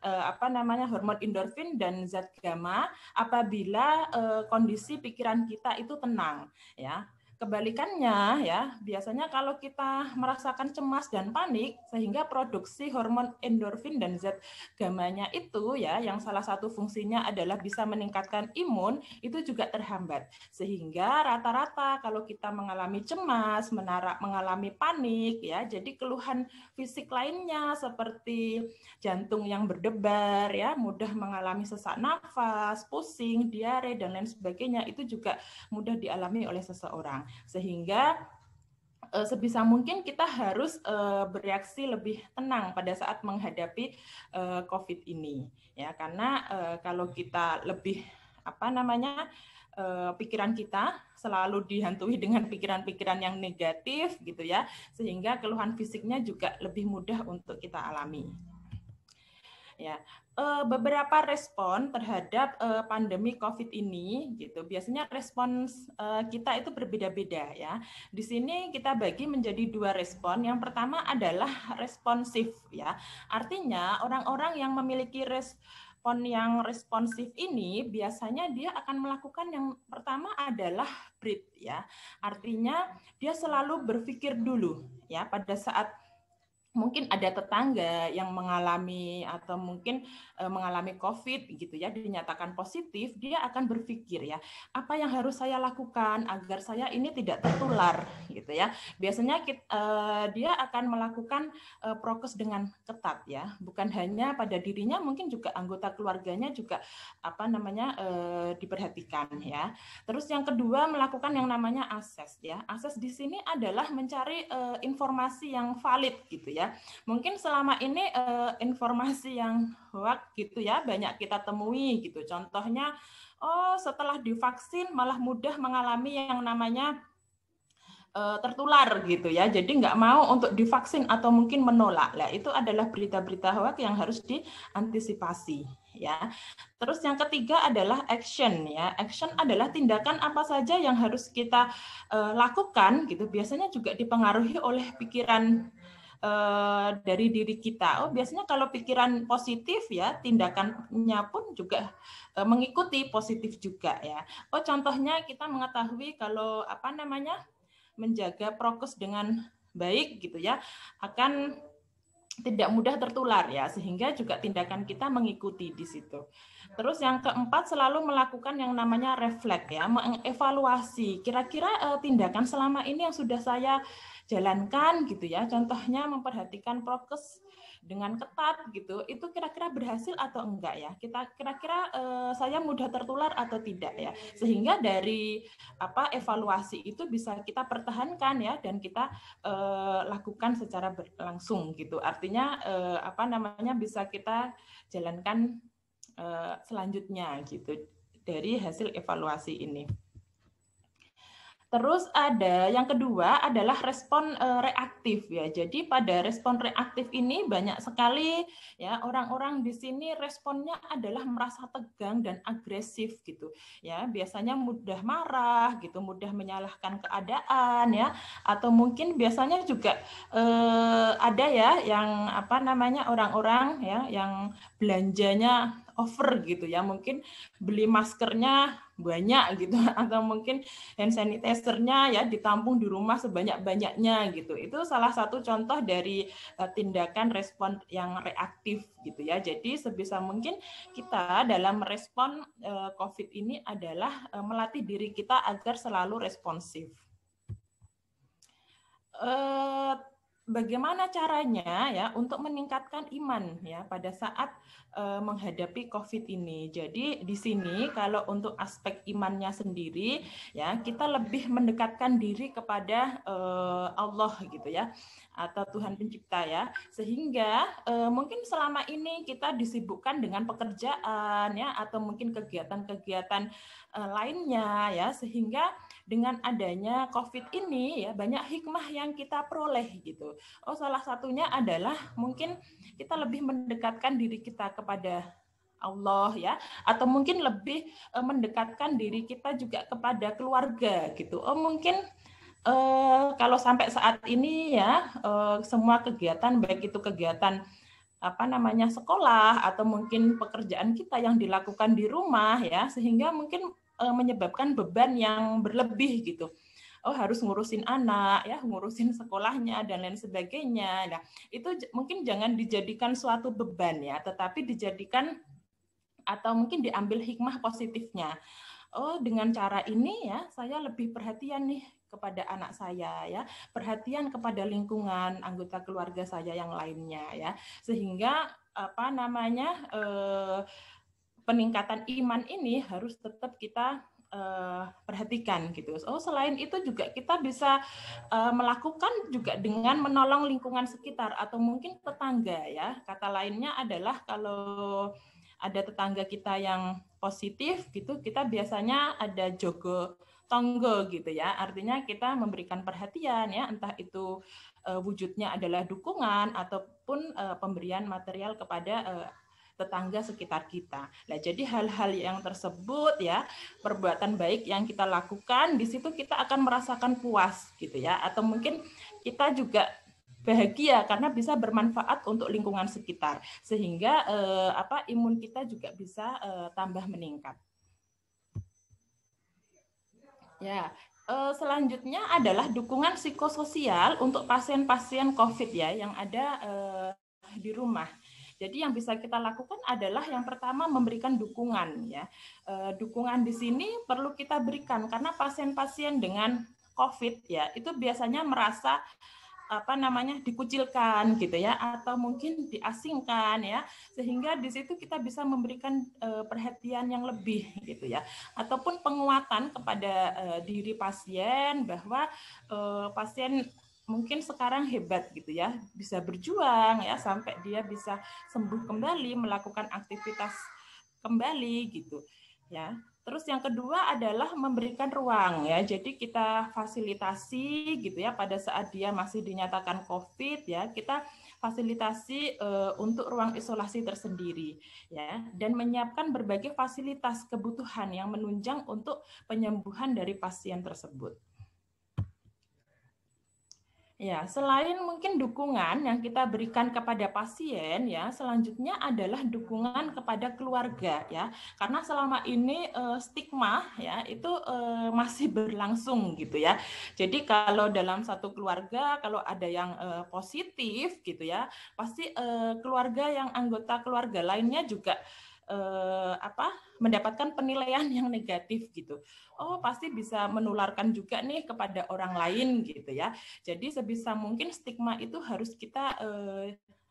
[SPEAKER 3] hormon endorfin dan zat gamma apabila kondisi pikiran kita itu tenang ya. Kebalikannya ya, biasanya kalau kita merasakan cemas dan panik sehingga produksi hormon endorfin dan zat gamanya itu ya yang salah satu fungsinya adalah bisa meningkatkan imun itu juga terhambat. Sehingga rata-rata kalau kita mengalami cemas, mengalami panik ya, jadi keluhan fisik lainnya seperti jantung yang berdebar ya, mudah mengalami sesak nafas, pusing, diare dan lain sebagainya itu juga mudah dialami oleh seseorang. Sehingga sebisa mungkin kita harus bereaksi lebih tenang pada saat menghadapi COVID ini ya, karena kalau kita lebih pikiran kita selalu dihantui dengan pikiran-pikiran yang negatif gitu ya, sehingga keluhan fisiknya juga lebih mudah untuk kita alami. Ya, beberapa respon terhadap pandemi COVID ini, gitu. Biasanya respons kita itu berbeda-beda ya. Di sini kita bagi menjadi 2 respon. Yang pertama adalah responsif ya. Artinya orang-orang yang memiliki respon yang responsif ini biasanya dia akan melakukan yang pertama adalah breathe ya. Artinya dia selalu berpikir dulu ya pada saat mungkin ada tetangga yang mengalami atau mungkin mengalami COVID gitu ya, dinyatakan positif, dia akan berpikir ya, apa yang harus saya lakukan agar saya ini tidak tertular gitu ya. Biasanya dia akan melakukan prokes dengan ketat ya, bukan hanya pada dirinya, mungkin juga anggota keluarganya juga diperhatikan ya. Terus yang kedua melakukan yang namanya akses ya. Akses di sini adalah mencari informasi yang valid gitu ya. Mungkin selama ini informasi yang hoax gitu ya banyak kita temui gitu. Contohnya, setelah divaksin malah mudah mengalami yang namanya tertular gitu ya. Jadi nggak mau untuk divaksin atau mungkin menolak. Nah, itu adalah berita-berita hoax yang harus diantisipasi ya. Terus yang ketiga adalah action ya. Action adalah tindakan apa saja yang harus kita lakukan gitu. Biasanya juga dipengaruhi oleh pikiran dari diri kita. Oh, biasanya kalau pikiran positif ya, tindakannya pun juga mengikuti positif juga ya. Oh, contohnya kita mengetahui kalau menjaga prokes dengan baik gitu ya, akan tidak mudah tertular ya, sehingga juga tindakan kita mengikuti di situ. Terus yang keempat selalu melakukan yang namanya refleks ya, mengevaluasi kira-kira tindakan selama ini yang sudah saya jalankan gitu ya. Contohnya memperhatikan prokes dengan ketat gitu, itu kira-kira berhasil atau enggak ya? Kira-kira saya mudah tertular atau tidak ya? Sehingga dari evaluasi itu bisa kita pertahankan ya dan kita lakukan secara berlangsung gitu. Artinya bisa kita jalankan selanjutnya gitu dari hasil evaluasi ini. Terus ada yang kedua adalah respon reaktif ya. Jadi pada respon reaktif ini banyak sekali ya orang-orang di sini responnya adalah merasa tegang dan agresif gitu. Ya, biasanya mudah marah gitu, mudah menyalahkan keadaan ya, atau mungkin biasanya juga ada ya yang apa namanya orang-orang ya yang belanjanya over gitu ya, mungkin beli maskernya banyak gitu atau mungkin hand sanitizer-nya ya ditampung di rumah sebanyak-banyaknya gitu. Itu salah satu contoh dari tindakan respon yang reaktif gitu ya. Jadi sebisa mungkin kita dalam merespon COVID ini adalah melatih diri kita agar selalu responsif. Bagaimana caranya ya untuk meningkatkan iman ya pada saat menghadapi COVID ini. Jadi di sini kalau untuk aspek imannya sendiri ya kita lebih mendekatkan diri kepada Allah gitu ya atau Tuhan Pencipta ya, sehingga mungkin selama ini kita disibukkan dengan pekerjaan ya atau mungkin kegiatan-kegiatan lainnya ya, sehingga dengan adanya COVID ini ya banyak hikmah yang kita peroleh gitu. Oh, salah satunya adalah mungkin kita lebih mendekatkan diri kita kepada Allah ya, atau mungkin lebih mendekatkan diri kita juga kepada keluarga gitu. Oh, mungkin kalau sampai saat ini ya semua kegiatan baik itu kegiatan apa namanya sekolah atau mungkin pekerjaan kita yang dilakukan di rumah ya, sehingga mungkin menyebabkan beban yang berlebih gitu. Oh, harus ngurusin anak ya, ngurusin sekolahnya dan lain sebagainya. Nah, itu mungkin jangan dijadikan suatu beban ya, tetapi dijadikan atau mungkin diambil hikmah positifnya. Oh, dengan cara ini ya saya lebih perhatian nih kepada anak saya ya, perhatian kepada lingkungan anggota keluarga saya yang lainnya ya, sehingga apa namanya peningkatan iman ini harus tetap kita perhatikan gitu. Oh, selain itu juga kita bisa melakukan juga dengan menolong lingkungan sekitar atau mungkin tetangga ya. Kata lainnya adalah kalau ada tetangga kita yang positif gitu, kita biasanya ada jogo tonggo gitu ya. Artinya kita memberikan perhatian ya, entah itu wujudnya adalah dukungan ataupun pemberian material kepada tetangga sekitar kita. Nah, jadi hal-hal yang tersebut ya, perbuatan baik yang kita lakukan di situ kita akan merasakan puas gitu ya, atau mungkin kita juga bahagia karena bisa bermanfaat untuk lingkungan sekitar, sehingga imun kita juga bisa tambah meningkat. Ya, selanjutnya adalah dukungan psikososial untuk pasien-pasien COVID ya yang ada di rumah. Jadi yang bisa kita lakukan adalah yang pertama memberikan dukungan ya. Dukungan di sini perlu kita berikan karena pasien-pasien dengan COVID ya itu biasanya merasa dikucilkan gitu ya atau mungkin diasingkan ya, sehingga di situ kita bisa memberikan perhatian yang lebih gitu ya, ataupun penguatan kepada diri pasien bahwa pasien mungkin sekarang hebat gitu ya, bisa berjuang ya sampai dia bisa sembuh kembali, melakukan aktivitas kembali gitu ya. Terus yang kedua adalah memberikan ruang ya. Jadi kita fasilitasi gitu ya pada saat dia masih dinyatakan COVID ya, kita fasilitasi untuk ruang isolasi tersendiri ya, dan menyiapkan berbagai fasilitas kebutuhan yang menunjang untuk penyembuhan dari pasien tersebut. Ya, selain mungkin dukungan yang kita berikan kepada pasien ya, selanjutnya adalah dukungan kepada keluarga ya. Karena selama ini stigma ya itu masih berlangsung gitu ya. Jadi kalau dalam satu keluarga kalau ada yang positif gitu ya, pasti keluarga yang anggota keluarga lainnya juga mendapatkan penilaian yang negatif gitu. Oh, pasti bisa menularkan juga nih kepada orang lain gitu ya. Jadi sebisa mungkin stigma itu harus kita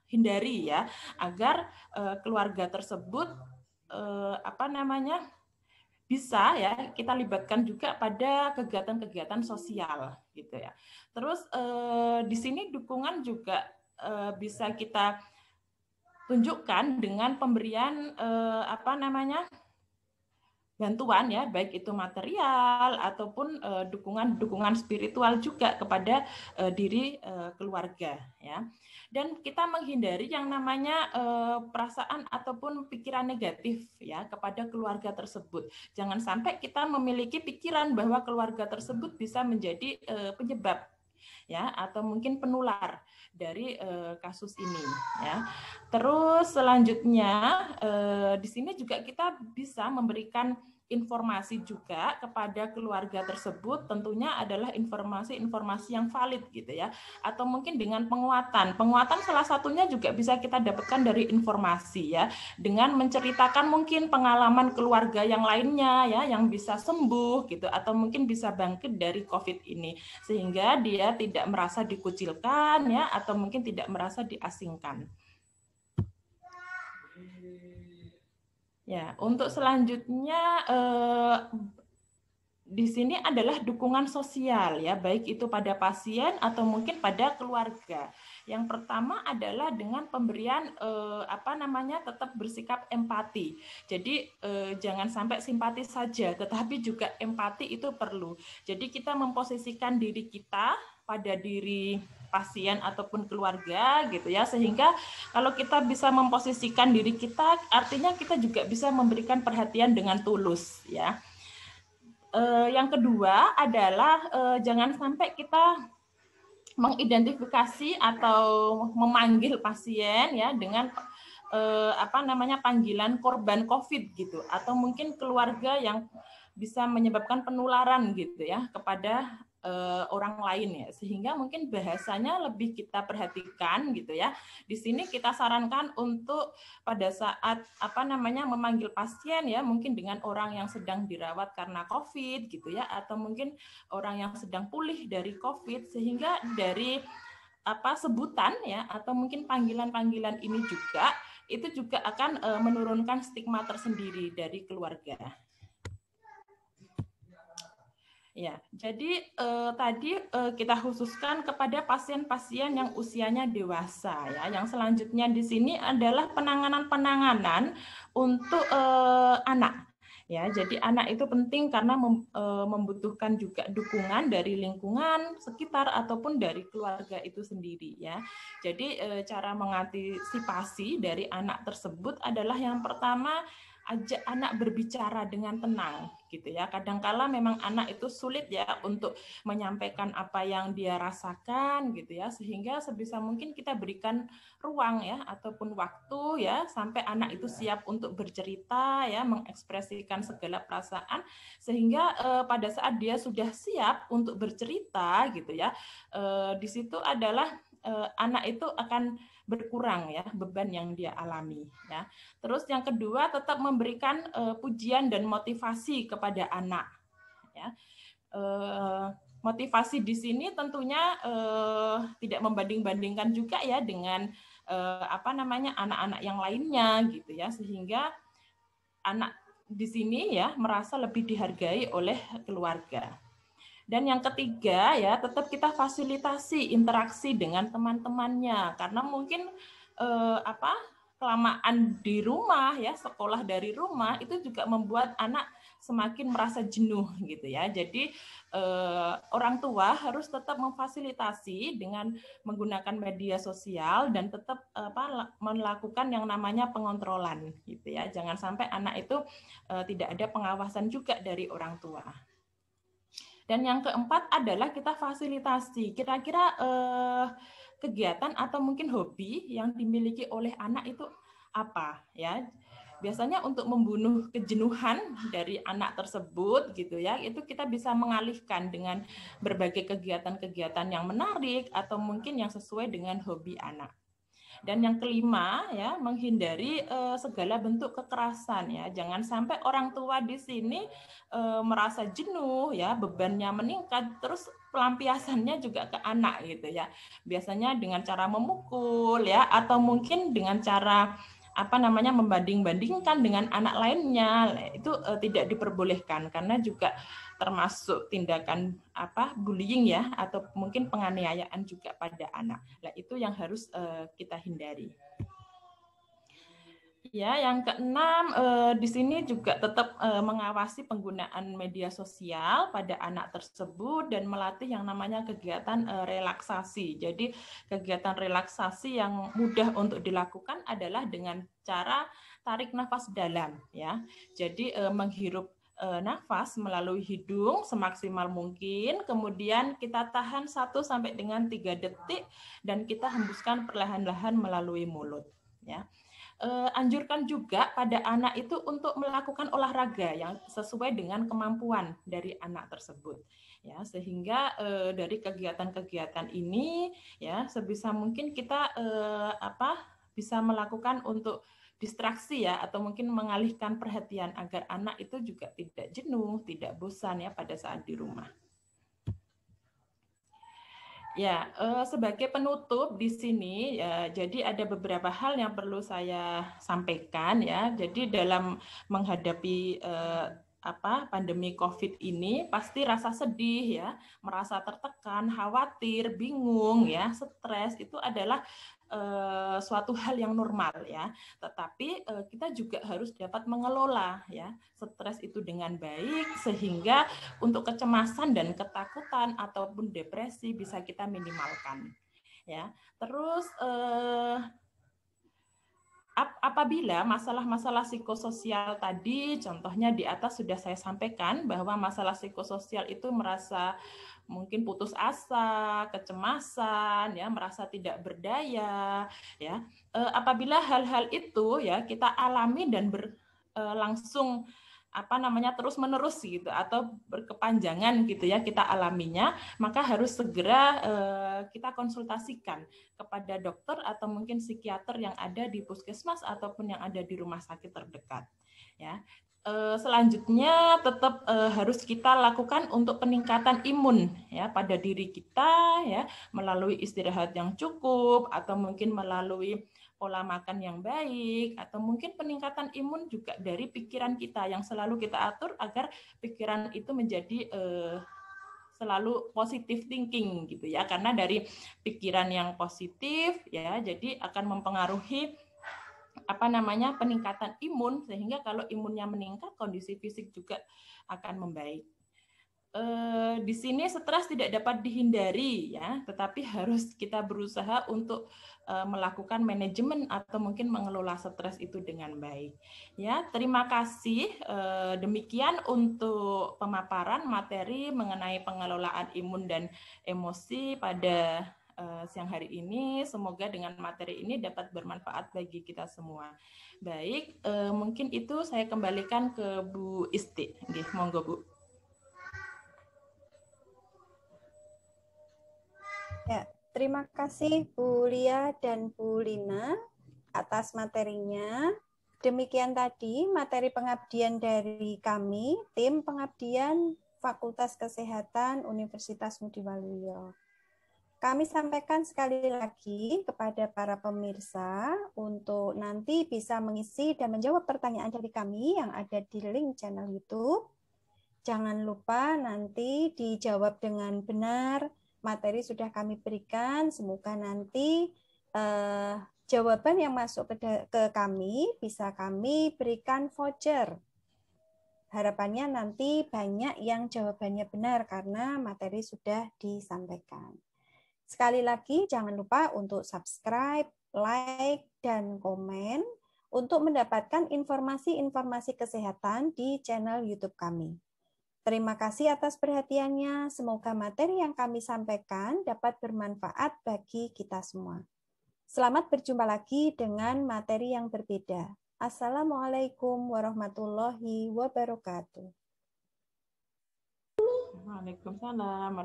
[SPEAKER 3] hindari ya, agar keluarga tersebut bisa ya kita libatkan juga pada kegiatan-kegiatan sosial gitu ya. Terus di sini dukungan juga bisa kita tunjukkan dengan pemberian bantuan ya, baik itu material ataupun dukungan spiritual juga kepada diri keluarga ya. Dan kita menghindari yang namanya perasaan ataupun pikiran negatif ya kepada keluarga tersebut. Jangan sampai kita memiliki pikiran bahwa keluarga tersebut bisa menjadi penyebab ya atau mungkin penular dari kasus ini ya. Terus selanjutnya di sini juga kita bisa memberikan informasi juga kepada keluarga tersebut, tentunya adalah informasi-informasi yang valid gitu ya, atau mungkin dengan penguatan salah satunya juga bisa kita dapatkan dari informasi ya, dengan menceritakan mungkin pengalaman keluarga yang lainnya ya yang bisa sembuh gitu atau mungkin bisa bangkit dari COVID ini, sehingga dia tidak merasa dikucilkan ya atau mungkin tidak merasa diasingkan. Ya, untuk selanjutnya di sini adalah dukungan sosial ya, baik itu pada pasien atau mungkin pada keluarga. Yang pertama adalah dengan pemberian tetap bersikap empati. Jadi jangan sampai simpati saja, tetapi juga empati itu perlu. Jadi kita memposisikan diri kita pada diri pasien ataupun keluarga gitu ya, sehingga kalau kita bisa memposisikan diri kita, artinya kita juga bisa memberikan perhatian dengan tulus ya. Yang kedua adalah jangan sampai kita mengidentifikasi atau memanggil pasien ya dengan panggilan korban COVID gitu, atau mungkin keluarga yang bisa menyebabkan penularan gitu ya kepada orang lain ya, sehingga mungkin bahasanya lebih kita perhatikan gitu ya. Di sini kita sarankan untuk pada saat memanggil pasien ya, mungkin dengan orang yang sedang dirawat karena COVID gitu ya, atau mungkin orang yang sedang pulih dari COVID, sehingga dari sebutan ya atau mungkin panggilan-panggilan ini juga itu juga akan menurunkan stigma tersendiri dari keluarga. Ya, jadi tadi kita khususkan kepada pasien-pasien yang usianya dewasa ya. Yang selanjutnya di sini adalah penanganan untuk anak. Ya, jadi anak itu penting karena membutuhkan juga dukungan dari lingkungan sekitar ataupun dari keluarga itu sendiri ya. Jadi cara mengantisipasi dari anak tersebut adalah yang pertama, ajak anak berbicara dengan tenang gitu ya. Kadangkala memang anak itu sulit ya untuk menyampaikan apa yang dia rasakan gitu ya, sehingga sebisa mungkin kita berikan ruang ya ataupun waktu ya sampai anak itu siap untuk bercerita ya, mengekspresikan segala perasaan, sehingga pada saat dia sudah siap untuk bercerita gitu ya, di situ adalah anak itu akan berkurang ya beban yang dia alami ya. Terus yang kedua, tetap memberikan pujian dan motivasi kepada anak ya. Motivasi di sini tentunya tidak membanding-bandingkan juga ya dengan anak-anak yang lainnya gitu ya, sehingga anak di sini ya merasa lebih dihargai oleh keluarga. Dan yang ketiga ya, tetap kita fasilitasi interaksi dengan teman-temannya, karena mungkin kelamaan di rumah ya, sekolah dari rumah itu juga membuat anak semakin merasa jenuh gitu ya. Jadi orang tua harus tetap memfasilitasi dengan menggunakan media sosial dan tetap melakukan yang namanya pengontrolan gitu ya. Jangan sampai anak itu tidak ada pengawasan juga dari orang tua. Dan yang keempat adalah kita fasilitasi. Kira-kira kegiatan atau mungkin hobi yang dimiliki oleh anak itu apa ya? Biasanya untuk membunuh kejenuhan dari anak tersebut gitu ya, itu kita bisa mengalihkan dengan berbagai kegiatan-kegiatan yang menarik atau mungkin yang sesuai dengan hobi anak. Dan yang kelima ya, menghindari segala bentuk kekerasan ya. Jangan sampai orang tua di sini merasa jenuh ya, bebannya meningkat, terus pelampiasannya juga ke anak gitu ya. Biasanya dengan cara memukul ya, atau mungkin dengan cara membanding-bandingkan dengan anak lainnya, itu tidak diperbolehkan karena juga termasuk tindakan bullying ya, atau mungkin penganiayaan juga pada anak. Nah, itu yang harus kita hindari. Ya, yang keenam, di sini juga tetap mengawasi penggunaan media sosial pada anak tersebut dan melatih yang namanya kegiatan relaksasi. Jadi kegiatan relaksasi yang mudah untuk dilakukan adalah dengan cara tarik nafas dalam, ya. Jadi menghirup nafas melalui hidung semaksimal mungkin, kemudian kita tahan 1 sampai dengan 3 detik dan kita hembuskan perlahan-lahan melalui mulut, ya. Anjurkan juga pada anak itu untuk melakukan olahraga yang sesuai dengan kemampuan dari anak tersebut, ya, sehingga dari kegiatan-kegiatan ini, ya, sebisa mungkin kita bisa melakukan untuk distraksi, ya, atau mungkin mengalihkan perhatian agar anak itu juga tidak jenuh, tidak bosan, ya, pada saat di rumah. Ya, sebagai penutup di sini, ya, jadi ada beberapa hal yang perlu saya sampaikan, ya. Jadi dalam menghadapi pandemi COVID ini, pasti rasa sedih, ya, merasa tertekan, khawatir, bingung, ya, stres itu adalah suatu hal yang normal, ya. Tetapi kita juga harus dapat mengelola, ya, stres itu dengan baik sehingga untuk kecemasan dan ketakutan ataupun depresi bisa kita minimalkan, ya. Terus apabila masalah-masalah psikososial tadi, contohnya di atas sudah saya sampaikan bahwa masalah psikososial itu merasa mungkin putus asa, kecemasan, ya, merasa tidak berdaya, ya. Apabila hal-hal itu, ya, kita alami dan berlangsung terus menerus gitu atau berkepanjangan gitu, ya, kita alaminya, maka harus segera kita konsultasikan kepada dokter atau mungkin psikiater yang ada di puskesmas ataupun yang ada di rumah sakit terdekat, ya. Selanjutnya tetap harus kita lakukan untuk peningkatan imun, ya, pada diri kita, ya, melalui istirahat yang cukup atau mungkin melalui pola makan yang baik atau mungkin peningkatan imun juga dari pikiran kita yang selalu kita atur agar pikiran itu menjadi selalu positive thinking gitu, ya, karena dari pikiran yang positif, ya, jadi akan mempengaruhi peningkatan imun sehingga kalau imunnya meningkat kondisi fisik juga akan membaik. Di sini stres tidak dapat dihindari, ya, tetapi harus kita berusaha untuk melakukan manajemen atau mungkin mengelola stres itu dengan baik. Ya, terima kasih. Demikian untuk pemaparan materi mengenai pengelolaan imun dan emosi pada siang hari ini. Semoga dengan materi ini dapat bermanfaat bagi kita semua. Baik, mungkin itu saya kembalikan ke Bu Isti. Monggo, Bu.
[SPEAKER 1] Ya, terima kasih Bu Lia dan Bu Lina atas materinya. Demikian tadi materi pengabdian dari kami, tim pengabdian Fakultas Kesehatan Universitas Ngudi Waluyo. Kami sampaikan sekali lagi kepada para pemirsa untuk nanti bisa mengisi dan menjawab pertanyaan dari kami yang ada di link channel YouTube. Jangan lupa nanti dijawab dengan benar. Materi sudah kami berikan, semoga nanti jawaban yang masuk ke kami bisa kami berikan voucher. Harapannya nanti banyak yang jawabannya benar karena materi sudah disampaikan. Sekali lagi jangan lupa untuk subscribe, like, dan komen untuk mendapatkan informasi-informasi kesehatan di channel YouTube kami. Terima kasih atas perhatiannya. Semoga materi yang kami sampaikan dapat bermanfaat bagi kita semua. Selamat berjumpa lagi dengan materi yang berbeda. Assalamualaikum warahmatullahi wabarakatuh.
[SPEAKER 3] Waalaikumsalam.